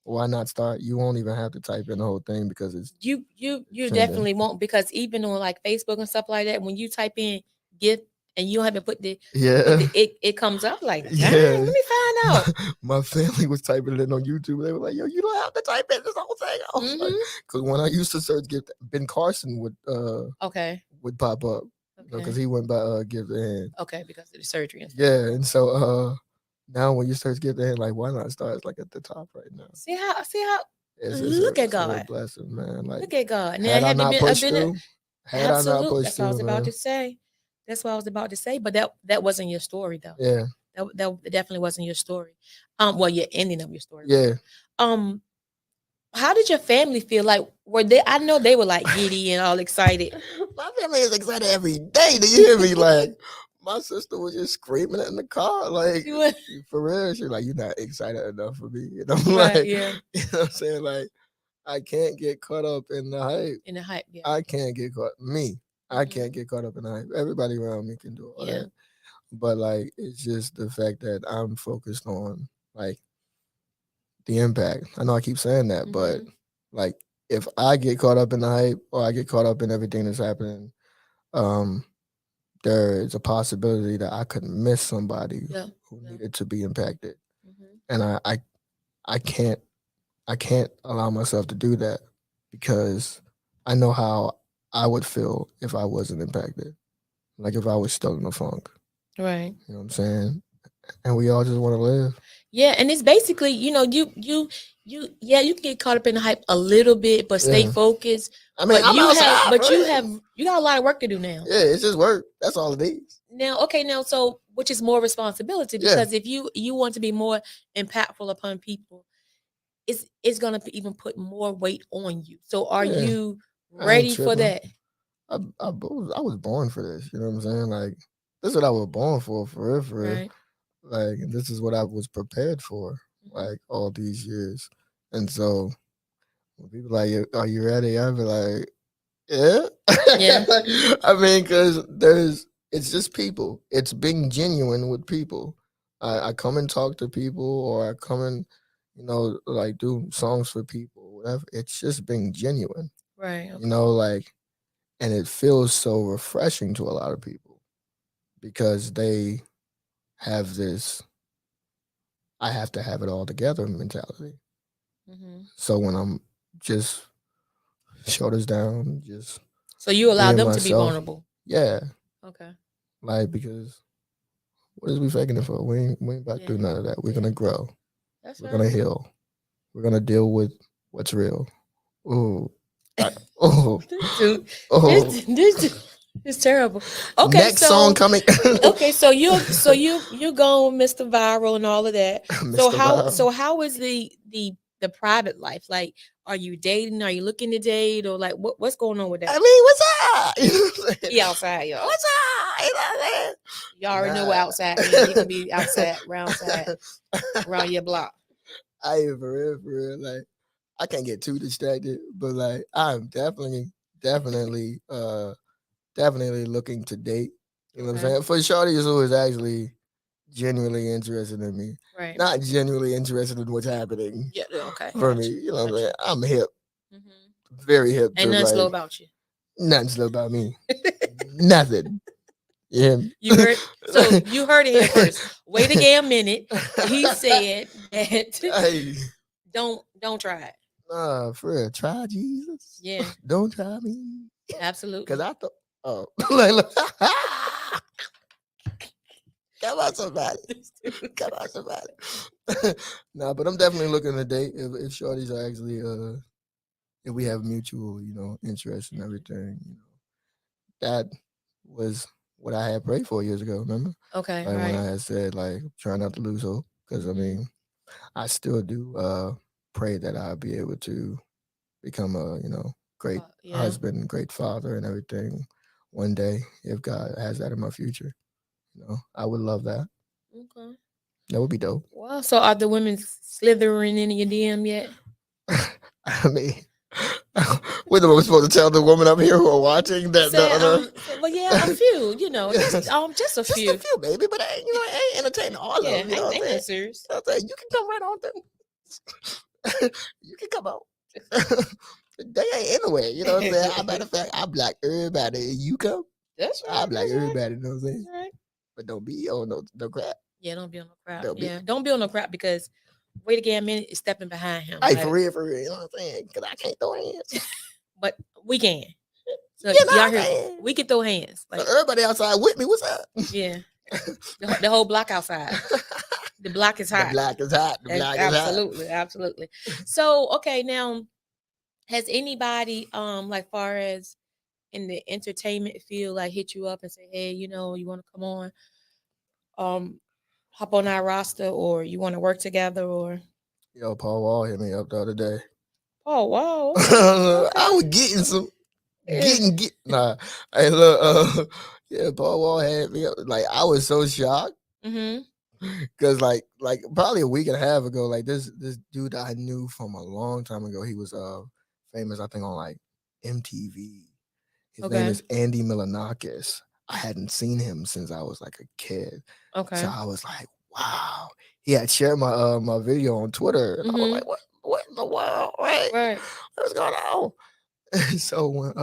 Why not start? You won't even have to type in the whole thing because it's You trending. definitely won't, because even on like Facebook and stuff like that, when you type in gift and you don't have to put Yeah. it comes up like, dang, Yeah. let me find out. My family was typing it in on YouTube. They were like, "Yo, you don't have to type in this whole thing." I was like, because when I used to search "Gift," Ben Carson Okay. would pop up, because Okay. he went by "Give the Hand." Okay, because of the surgery and stuff. Yeah, and so now when you search "Give the Hand," like, why not start like at the top right now? See how It's look at it's a real God. blessing, man. Like, Look at God. Now had I have you not been pushed been a, through, had I not absolute? pushed That's what I was through, about man. to say. That's what I was about to say. But that wasn't your story though. Yeah, That definitely wasn't your story. Well, your ending of your story. yeah. Um, how did your family feel? Like, were they? I know they were like giddy and all excited. My family is excited every day. Do you hear me? Like, my sister was just screaming in the car, like, She was for real. She's like, "You're not excited enough for me." And I'm right, like, yeah, you know what I'm saying? Like, I can't get caught up in the hype. in the hype, yeah, I can't get caught. I Mhm. can't get caught up in the hype. Everybody around me can do all Yeah. that. But like, it's just the fact that I'm focused on like the impact. I know I keep saying that, but Mhm. like, if I get caught up in the hype or I get caught up in everything that's happening, um, there is a possibility that I could miss somebody Yeah, who yeah. needed to be impacted, Mhm. and I can't allow myself to do that because I know how I would feel if I wasn't impacted, like if I was still in the funk. Right. You know what I'm saying? And we all just want to live. Yeah, and it's basically, yeah, you can get caught up in the hype a little bit, but stay Yeah. focused. I mean, I'm outside, But you right? got a lot of work to do now. Yeah, it's just work. That's all it is. Now, okay, now so which is more responsibility, Yeah. because if you want to be more impactful upon people, it's gonna even put more weight on you. So are Yeah. you I ain't ready for tripping. that? I was born for this. You know what I'm saying? Like, this is what I was born for real, for real. Right. Like, this is what I was prepared for, Mhm. like, all these years. And so when people like, are you ready? I'll be like, yeah. Yeah. I mean, because it's just people. It's being genuine with people. I come and talk to people, or I come and, like do songs for people, whatever. It's just being genuine, Right. Okay. like, and it feels so refreshing to a lot of people because they have this, I have to have it all together mentality. Mm-hmm. So when I'm just shoulders down, just So you allow being them to be myself, vulnerable. yeah, Okay. like because what is we faking it for? We ain't about to do Yeah. none of that. We're Yeah. gonna grow. That's We're right. gonna heal. We're gonna deal with what's real. Oh, oh, This dude, oh. this dude is terrible. Okay, Next song so coming. okay, so you go Mr. Viral and all of that. So Mr. how Vibe. so how is the private life? Like, are you dating? Are you looking to date, or like what's going on with that? I mean, what's up? You know what I'm saying? He outside, y'all. What's up? You know what I'm saying? You already know what Nah. outside means. He gonna be outside, around your block. I ain't for real. Like, I can't get too distracted, but like, I'm definitely, definitely looking to date. You know what I'm Okay. saying? For shorties who is actually genuinely interested in me, Right. not genuinely interested in what's happening Yeah. Okay. for Got me. you. You know what I'm Got saying? you. I'm hip, Mm-hmm. very hip Ain't to nothing slow like about you. nothing slow about me. Nothing. Yeah. You heard, so you heard it here first. Wait a minute. He said that Hey, don't try it. nah, for real. Try Jesus. Yeah, Don't try me. Cause absolutely. I thought, oh, like, look. Come on, somebody. Come on, somebody. Nah, but I'm definitely looking to date if shorties are actually if we have mutual, interest and everything. That was what I had prayed for years ago. Remember, Okay, like when I right. had said like try not to lose hope, because I Mhm. mean I still do pray that I'll be able to become a great Yeah. husband, great father, and everything one day if God has that in my future. I would love that. Okay. That would be dope. Well, so are the women slithering in your DM yet? I mean, what am I supposed to tell the woman up here who are watching that the Say other? well, yeah, a few. Just a Just a few. few, baby, but I ain't entertaining all of Yeah, them. You know what I'm ain't saying? nothing serious. You know what I'm saying? You can come right on through. You can come out. They ain't anywhere. You know what I'm saying? I matter of fact, I block everybody. You come, That's I right. block That's right. everybody. You know what I'm That's saying? right. But don't be on no crap. Yeah, don't be on no crap. Don't be. Yeah, don't be on no crap because wait again a minute is stepping behind him. Hey, Like, for real. You know what I'm saying? Because I can't throw hands. but we can. So You know y'all what I'm hear? saying? We can throw hands. So Like, everybody outside with me, what's up? yeah, the whole block outside. The block is The hot. black is hot. The black is hot. Absolutely, absolutely. So okay, now has anybody like far as in the entertainment field like hit you up and say, hey, you want to come on, um, hop on our roster, or you want to work together, or Yo, Paul Wall hit me up the other day. oh wow, okay, I okay, was getting some, yeah, nah. Hey, look, yeah, Paul Wall had me up. Like, I was so shocked mm-hmm, because, like probably a week and a half ago, like this dude I knew from a long time ago. He was famous, I think, on like MTV. His name okay, is Andy Milanakis. I hadn't seen him since I was like a kid, so okay, I was like, wow. He had shared my video on Twitter, and I was mm-hmm, like, what in the world? Right? right, What's going on? So when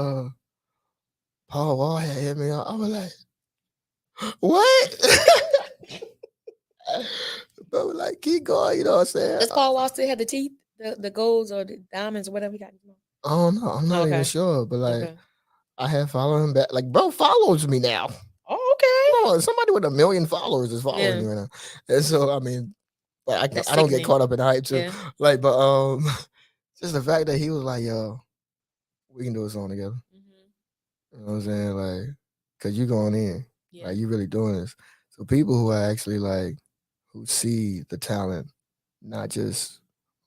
Paul Wall had hit me up, I was like, what? But was like, keep going, you know what I'm saying? does Paul Wall still have the teeth, the golds or the diamonds or whatever he got? I don't know. I'm not even Okay, sure, but like okay, I had followed him back. Like, bro follows me now. oh okay, Come on, somebody with 1 million followers is following yeah, me right now. And so I mean, like that's I don't get sickening, caught up in the hype too. yeah, Like, but just the fact that he was like, yo, we can do a song together. mm-hmm. You know what I'm saying? Like, cause you going in. Yeah, Like you really doing this. So people who are actually like who see the talent, not just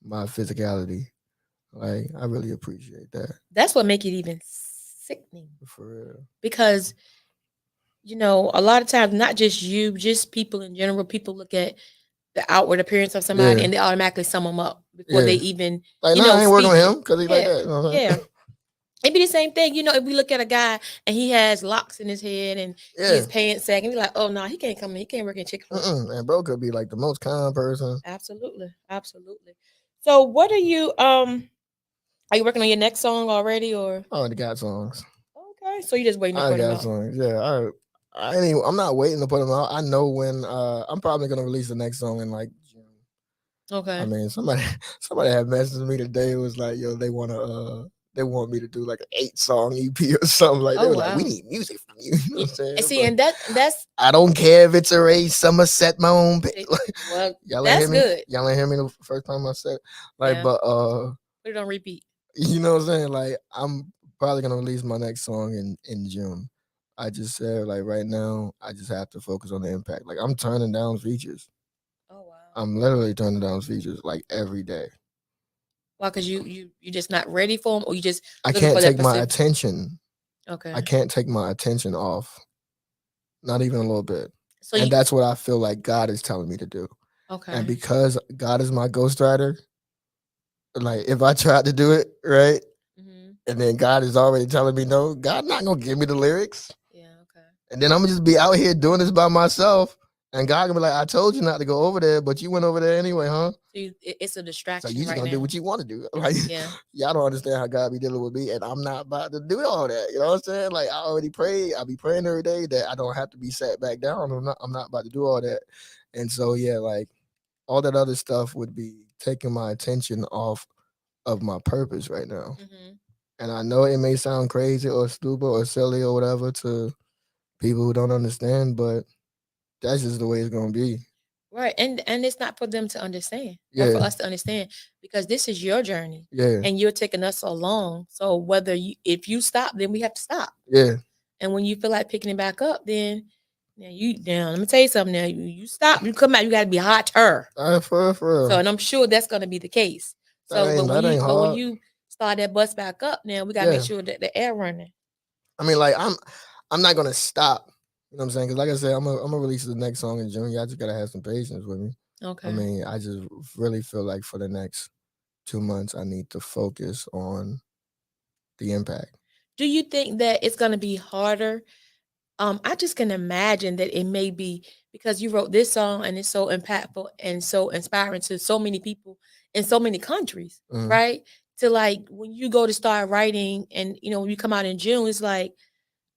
my physicality. Like I really appreciate that. that's what make it even sickening For real. because a lot of times not just you, just people in general. People look at the outward appearance of somebody, Yeah. and they automatically sum them up before they Yeah. even, Like, you nah, know, I ain't working speak with it. him because he like Yeah, that. You know what I'm saying? yeah. It'd be the same thing, you know, if we look at a guy and he has locks in his head and Yeah. his pants sagging, we're like, oh no, he can't come in, he can't work in Chick-fil-A. And bro could be like the most calm person. Absolutely, absolutely. So, what are you? Are you working on your next song already, or I already got songs. okay? So you just waiting to I put them got out? songs. Yeah. I ain't even, I'm not waiting to put them out. I know when. I'm probably gonna release the next song in like June. I Okay. mean, somebody somebody had messaged me today. It was like, yo, they want me to do like an 8-song EP or something. Like they Oh were like, we wow. need music from you. You know what I'm saying? And see, But and that's I don't care if it's a race. Somerset my own. it- Like, well, y'all ain't hear that's me. good. Y'all ain't hear me the first time I said. Like, Yeah. but Put it on repeat. you know what I'm saying? Like, I'm probably gonna release my next song in June. I just said like right now, I just have to focus on the impact. Like I'm turning down features. Oh wow. I'm literally turning down features like every day. Why? Because you just not ready for them, or you just I looking can't for that take my specific. attention. Okay. I can't take my attention off. Not even a little bit. So And you that's what I feel like God is telling me to do. And okay? because God is my ghostwriter, like if I tried to do it, right? Mm-hmm. And then God is already telling me no, God not gonna give me the lyrics. Yeah. Okay. And then I'm gonna just be out here doing this by myself. And God gonna be like, I told you not to go over there, but you went over there anyway, huh? So it's a So distraction you just right gonna do now. what you want to do. Like Yeah. y'all don't understand how God be dealing with me, and I'm not about to do all that. You know what I'm saying? Like I already pray, I be praying every day that I don't have to be sat back down. I'm not about to do all that. And so yeah, like all that other stuff would be taking my attention off of my purpose right now. Mm-hmm. And I know it may sound crazy or stupid or silly or whatever to people who don't understand, but that's just the way it's gonna be. Right. And it's not for them to understand or for Yeah, us to understand because this is your journey yeah, and you're taking us along. So whether you if you stop, then we have to stop. yeah. And when you feel like picking it back up, then now you down. Let me tell you something now. You stop, you come out, you gotta be hotter. For So real. and I'm sure that's gonna be the case. So That ain't but when hard. you start that bus back up, now we gotta make Yeah. sure that the air running. I mean, like I'm not gonna stop. You know what I'm saying? Because like I said, I'm gonna release the next song in June. Y'all just gotta have some patience with me. I Okay. mean, I just really feel like for the next 2 months, I need to focus on the impact. Do you think that it's gonna be harder? I just can imagine that it may be because you wrote this song and it's so impactful and so inspiring to so many people in so many countries, Mhm. right? To like when you go to start writing and you know when you come out in June, it's like,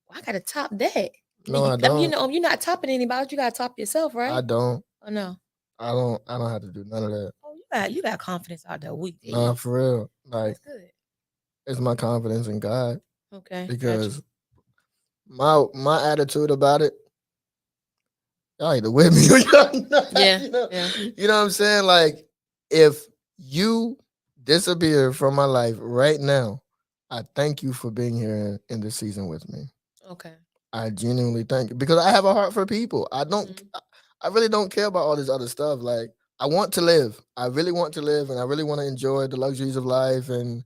well, I gotta top that. No, I I mean, you don't. know, you're not topping anybody, you gotta top yourself, I right? don't. Oh no. I don't have to do none of that. Oh, you got confidence out there. We Nah, did. for real. Like That's good. it's my confidence in God Okay, gotcha. because my attitude about it, y'all either with me or y'all not. Yeah, yeah. You know what I'm saying? Like if you disappear from my life right now, I thank you for being here in this season with me. Okay. I genuinely thank you because I have a heart for people. Mhm. I really don't care about all this other stuff. Like I want to live. I really want to live and I really want to enjoy the luxuries of life and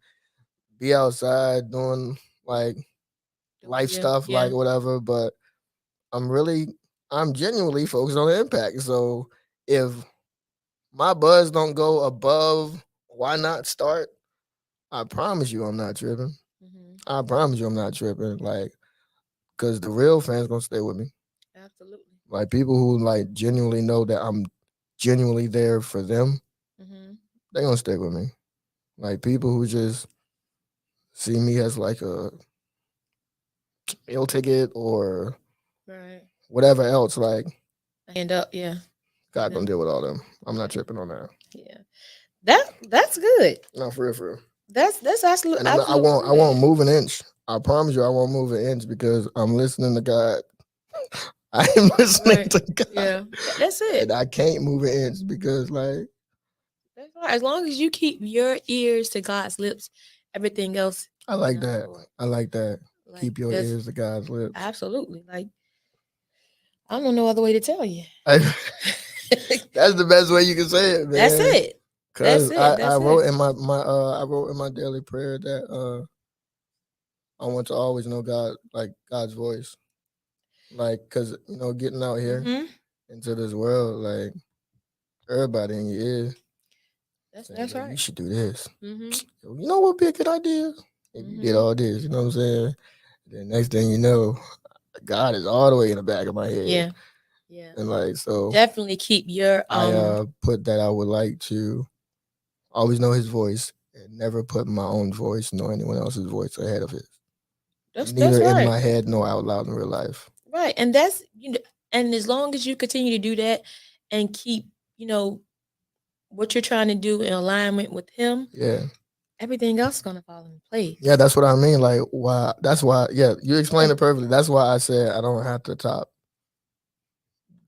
be outside doing like Doing life you. stuff, like Yeah. whatever. But I'm really I'm genuinely focused on the impact. So if my buzz don't go above why not start, I promise you I'm not tripping. Hmm. I promise you I'm not tripping. Like, cause the real fans gonna stay with me. Absolutely. Like people who like genuinely know that I'm genuinely there for them, Hmm. they gonna stick with me. Like people who just see me as like a meal ticket or Right. whatever else, like End up, yeah. God Yeah. gonna deal with all them. I'm not Okay. tripping on that. Yeah. That's good. No, for real, for real. That's absolutely And absolutely I good. won't move an inch. I promise you I won't move an inch because I'm listening to God. I am listening Right. to God. Yeah. That's it. And I can't move an inch because like That's right. As long as you keep your ears to God's lips, everything else I can like that. unfold. I like that. Like Keep your just ears to God's lips. absolutely. Like I don't know no other way to tell you. That's the best way you can say it, That's man. it. That's Cause it. I That's wrote it. in I wrote in my daily prayer that I want to always know God's voice. Like, cause getting out here Hmm. into this world, like Everybody in your ear. saying, That's "Yo, right. you should do this. Mm-hmm. Yo, you know what would be a good idea? If you did all this, you know what I'm saying? Then next thing you know, God is all the way in the back of my head. Yeah. Yeah. And like so Definitely keep your I put that I would like to always know his voice and never put my own voice nor anyone else's voice ahead of his. that's Neither in right. my head nor out loud in real life. Right. And that's and as long as you continue to do that and keep, what you're trying to do in alignment with him, Yeah. everything else is gonna fall in place. Yeah, that's what I mean. Like why that's why you explained it perfectly. That's why I said I don't have to top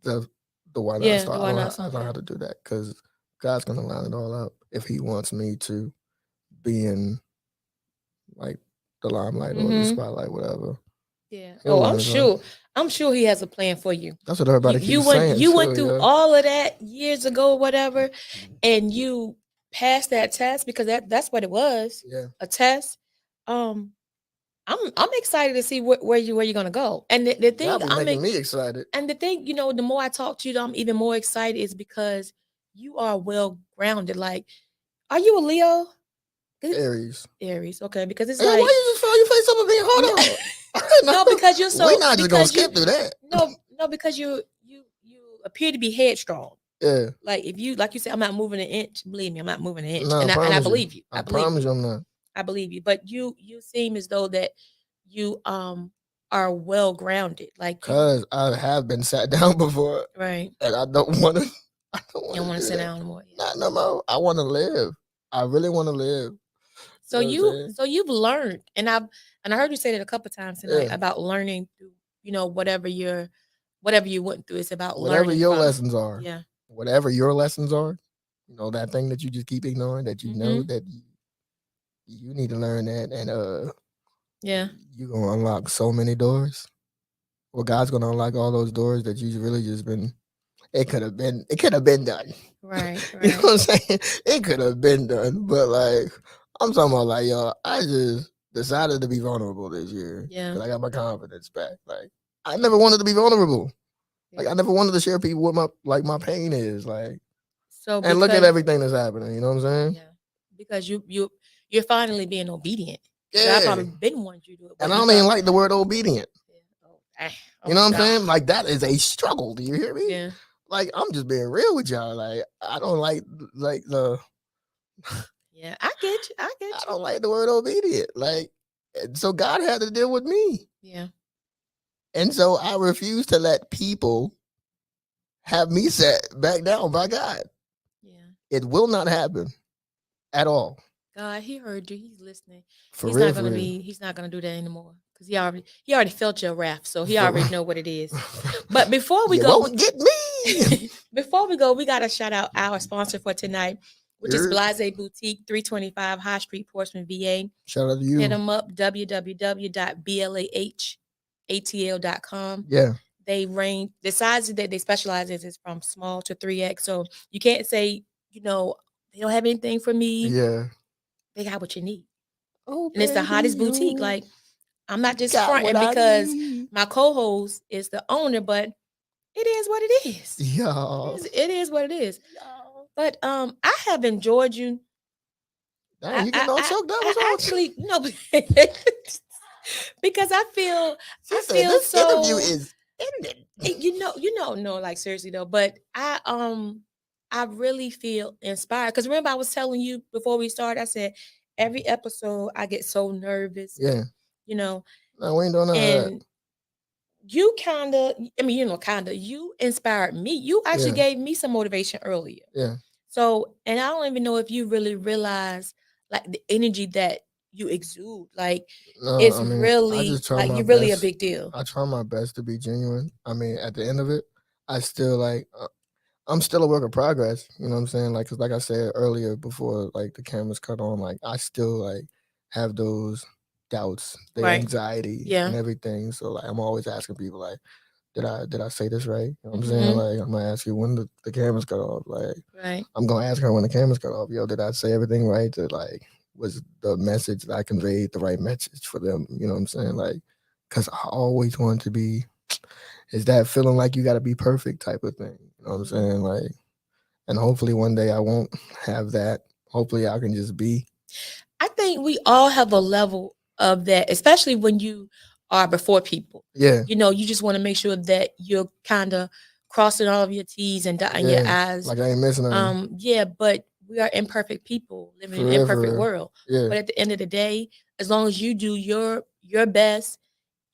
the why not start. I don't have to do that because God's gonna line it all up if he wants me to be in like the limelight or the spotlight, whatever. Yeah. He'll Oh, line I'm it up. sure. I'm sure he has a plan for you. That's what everybody You keeps went saying. you too, went through yeah. all of that years ago, whatever, and you passed that test because that's what it was. Yeah. A test. I'm excited to see where you're gonna go. And the thing Y'all be I'm making me excited. and the thing, the more I talk to you, I'm even more excited is because you are well grounded. Like, are you a Leo? Aries. Aries, okay, because it's Hey, like why you just file your face up and be hold on? no, because you're so we're not just gonna because you skip through that. no, because you appear to be headstrong. Yeah. Like if you like you said, I'm not moving an inch. Believe me, I'm not moving an inch, No, and I believe you. I promise you, I'm not. I believe you. But you seem as though that you are well grounded. Like Cause I have been sat down before, right, and I don't want to. I you don't want to sit down anymore. Not no more. I want to live. I really want to live. So you know you've learned, and I heard you say that a couple times tonight about learning through whatever you went through. It's about whatever learning your from lessons are. Yeah. Whatever your lessons are, that thing that you just keep ignoring that you know that you need to learn that, and yeah, you're gonna unlock so many doors. Well, God's gonna unlock all those doors that you've really just been. It could have been done. right. You know what I'm saying? It could have been done, but like I'm talking about, like I just decided to be vulnerable this year. Yeah, because I got my confidence back. Like I never wanted to be vulnerable. Like I never wanted to share people what my pain is. Like so and look at everything that's happening. You know what I'm saying? Yeah, because you're finally being obedient. Yeah. I probably been wanting you to do it, and I don't even like the word obedient. Oh, you know what I'm saying? Like that is a struggle. Do you hear me? Yeah. Like I'm just being real with y'all. Like I don't like the. Yeah, I get you. I don't like the word obedient. Like, so God had to deal with me. Yeah. And so I refuse to let people have me set back down by God. Yeah. It will not happen at all. God, he heard you. He's listening. For he's real, not gonna he's not gonna do that anymore. Because he already felt your wrath. So he already know what it is. But before we go, won't get me. Before we go, we gotta shout out our sponsor for tonight, which is Blase Boutique, 325 High Street, Portsmouth, VA. Shout out to you. Hit them up, www.blahatl.com. Yeah. They range, the sizes that they specialize in is from small to 3X. So you can't say, they don't have anything for me. Yeah. They got what you need. Oh, and it's the hottest boutique. Like, I'm not just fronting because my co-host is the owner, but it is what it is. Yeah. It is what it is. But I have enjoyed you. Dang, you getting all choked up? Actually, no, because I feel this so interview is ended. No, like seriously though. But I really feel inspired because remember I was telling you before we started. I said every episode I get so nervous. Yeah, No, we ain't doing that. You you inspired me. You actually gave me some motivation earlier. Yeah. So, and I don't even know if you really realize like the energy that you exude. Like it's really like you're really a big deal. I try my best to be genuine. I mean, at the end of it, I still I'm still a work in progress. You know what I'm saying? Like, cause like I said earlier before, like the cameras cut on, like I still like have those doubts, the anxiety and everything. So like I'm always asking people like, did I say this right? You know what I'm saying? Like I'm gonna ask you when the cameras cut off. Like I'm gonna ask her when the cameras cut off. Yo, did I say everything right? Was the message that I conveyed the right message for them? You know what I'm saying? Like, cause I always want to be, is that feeling like you gotta be perfect type of thing. You know what I'm saying? Like, And hopefully one day I won't have that. Hopefully I can just be. I think we all have a level of that, especially when you are before people. Yeah. You know, you just want to make sure that you're kind of crossing all of your T's and dotting your Yeah. I's. Like I ain't missing anything. Yeah, but we are imperfect people living in an For real, imperfect for real. world. Yeah. But at the end of the day, as long as you do your best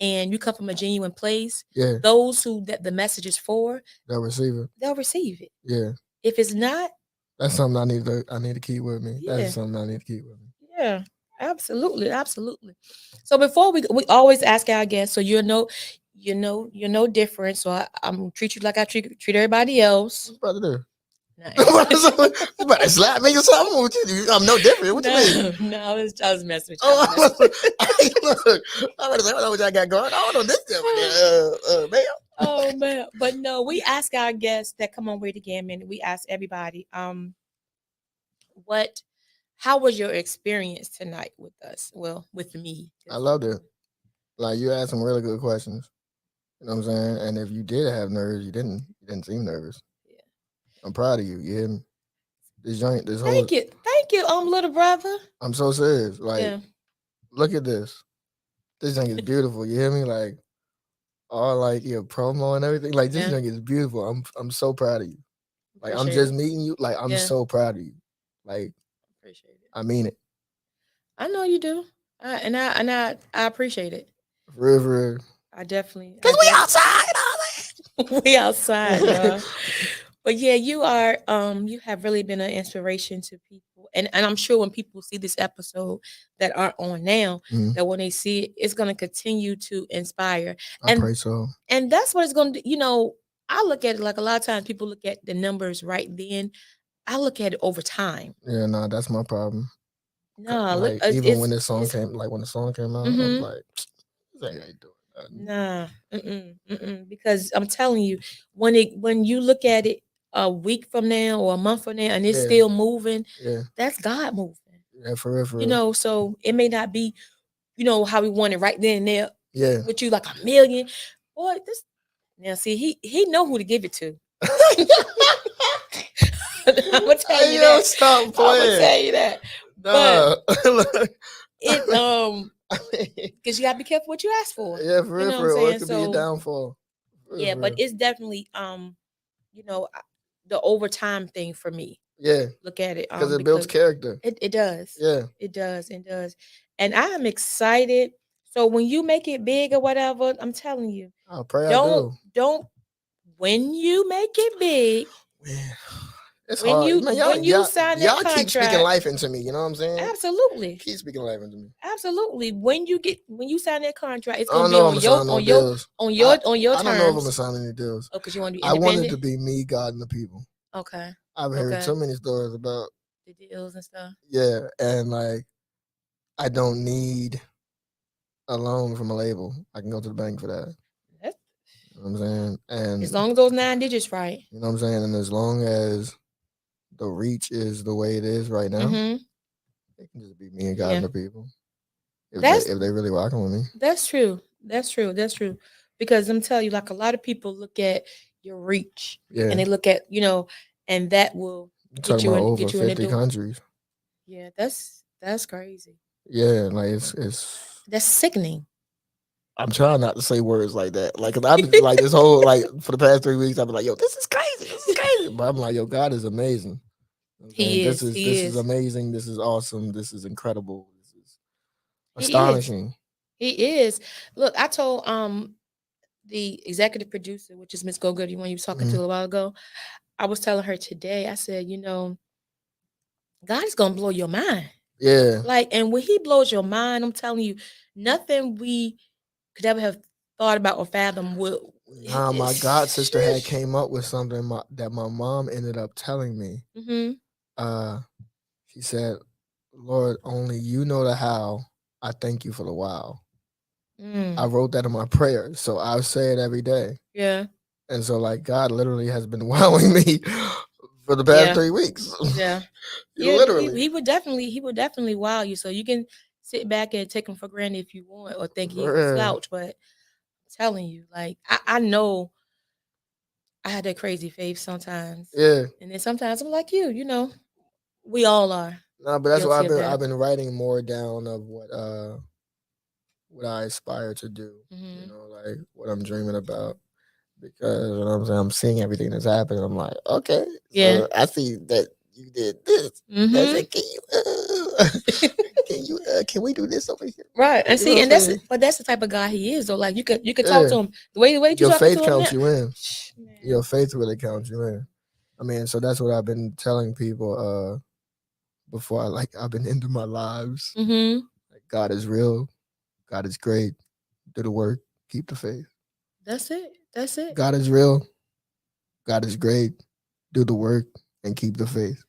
and you come from a genuine place, Yeah. those who that the message is for, They'll receive it. they'll receive it. Yeah. If it's not, That's something I need to keep with me. Yeah. That's something I need to keep with me. yeah, absolutely, absolutely. So before we always ask our guests, so you're no different. So I'm treat you like I treat everybody else. What's about to do? Nice. You about to slap me or something? What you do? I'm no different. What you mean? No, I was messing with you. I was messing with you. Look, I'm about to say, I don't know what y'all got going on on this different, man. Oh man, but no, we ask our guests that come on Way to Gammon. We ask everybody, how was your experience tonight with us? Well, with me. I loved it. Like you asked some really good questions. You know what I'm saying? And if you did have nerves, you didn't seem nervous. Yeah. I'm proud of you. You hear me? This joint, this whole. Thank you, little brother. I'm so serious. Like, Yeah. look at this. This joint is beautiful. You hear me? Like, all like your promo and everything. Like this Yeah. joint is beautiful. I'm so proud of you. Like I'm Appreciate just it. meeting you. Like I'm Yeah. so proud of you. Like Appreciate it. I mean it. I know you do. I appreciate it. For real, for real. I definitely. Cause we outside and all that. We outside, y'all. But yeah, you are you have really been an inspiration to people. And I'm sure when people see this episode that aren't on now, Mhm. that when they see it, it's gonna continue to inspire. I pray so. And that's what it's gonna do. You know, I look at it like a lot of times people look at the numbers right then. I look at it over time. Yeah, nah, that's my problem. No, Like even when this song came, like when the song came out, I was like, this ain't doing nothing. Nah, because I'm telling you, when you look at it a week from now or a month from now and it's still moving, that's God moving. Yeah, for real, for real. You know, so it may not be, how we want it right then and there. Yeah. With you like $1 million. Boy, this now see he know who to give it to. I'm gonna tell you that. Stop playing. I'm gonna tell you that. Nah. But it because you gotta be careful what you ask for. Yeah, for real, You know for real. what I'm It could saying? be a downfall. For real, Yeah, for but real. it's definitely the overtime thing for me. Yeah. Look at it. Because it builds character. It does. Yeah. It does. It does. And I am excited. So when you make it big or whatever, I'm telling you. I pray I do. Don't when you make it big. Man, it's when hard. you Man, when you sign that contract, keep speaking life into me. You know what I'm saying? Absolutely. Keep speaking life into me. Absolutely. When you sign that contract, it's I gonna don't be know on if your deals. on your terms. I don't know if I'm gonna sign any deals. Oh, because you want to be I independent. want it to be me, God, and the people. Okay. I've heard so many stories about the deals and stuff. Yeah, and like I don't need a loan from a label. I can go to the bank for that. You know what I'm saying? And as long as those 9 digits right. You know what I'm saying? And as long as the reach is the way it is right now, it can just be me and God and the people. If they really rocking with me. That's true. That's true. That's true. Because I'm telling you, like a lot of people look at your reach. Yeah. And they look at, and that will get you in over 50 countries. Yeah, that's crazy. Yeah, like it's that's sickening. I'm trying not to say words like that. Like, cause I've been like this whole for the past 3 weeks, I've been like, yo, this is crazy. This is crazy. But I'm like, yo, God is amazing. He is. This is amazing. This is awesome. This is incredible. This is astonishing. He is. Look, I told the executive producer, which is Miss Go Goody, when you was talking to a while ago, I was telling her today, I said, God is gonna blow your mind. Yeah. Like, and when he blows your mind, I'm telling you, nothing we could ever have thought about or fathom will. Nah, my god sister had came up with something that my mom ended up telling me. She said, Lord, only you know the how. I thank you for the wow. I wrote that in my prayer, so I say it every day. Yeah. And so, like, God literally has been wowing me for the past 3 weeks. Yeah. Literally. He would definitely wow you. So you can sit back and take him for granted if you want or think he's a slouch. But I'm telling you, like, I know I had that crazy faith sometimes. Yeah. And then sometimes I'm like you know, we all are. No, but that's why Guilty of that. I've been writing more down of what I aspire to do. Mhm. You know, like what I'm dreaming about. Because you know what I'm saying, I'm seeing everything that's happening. I'm like, okay, Yeah. so I see that you did this. Mhm. I said, can we do this over here? Right. And You know see, what and I'm saying? that's the type of guy he is. Though, like you could talk Yeah. to him the way you Your talking faith to him now. counts you in. Man. Your faith really counts you in. I mean, so that's what I've been telling people before I've been into my lives. Mhm. Like, God is real. God is great. Do the work. Keep the faith. That's it. That's it. God is real. God is great. Do the work and keep the faith.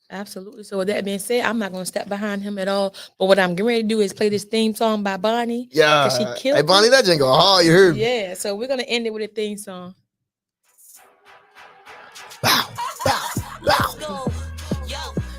Absolutely. So with that being said, I'm not gonna step behind him at all. But what I'm getting ready to do is play this theme song by Bonnie. Yeah. She killed Hey, Bonnie, it. that jingle hard. You heard me. Yeah. So we're gonna end it with a theme song. Bow, bow, bow. Go. Yo,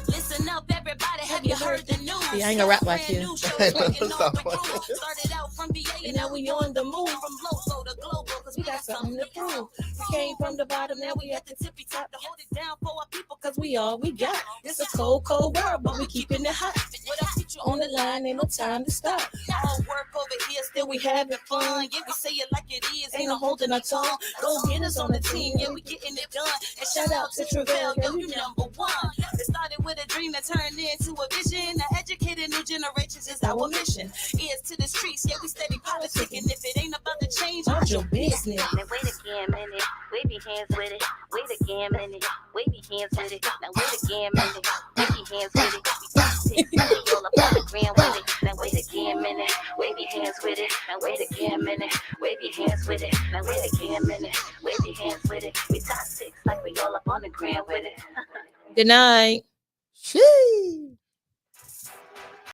listen up, everybody. Have you heard the news? See, I ain't gonna rap like you. Started out from VA and now we on the move from local to global because we got something to prove. We came from the bottom, now we at the tippy top to hold it down for our people because we all we got. It's a cold, cold world, but we keeping it hot. With our future on the line, ain't no time to stop. All work over here, still we having fun. Yeah, we say it like it is, ain't no holding our tongue. Go get us on the team, yeah, we getting it done. And shout out to Travell, yo, you number one. It started with a dream that turned into a vision. To educate new generations is our mission. Ears to the streets, yeah, we steady politicking. If it ain't about the change, mind your business. Now wait again, minute. Wave your hands with it. Wait again, minute. Wave your hands with it. Now wait again, minute. Wave your hands with it. We all up on the ground with it. Now wait again, minute. Wave your hands with it. Now wait again, minute. Wave your hands with it. Now wait again, minute. Wave your hands with it. We top six like we all up on the ground with it. Good night. Sheesh.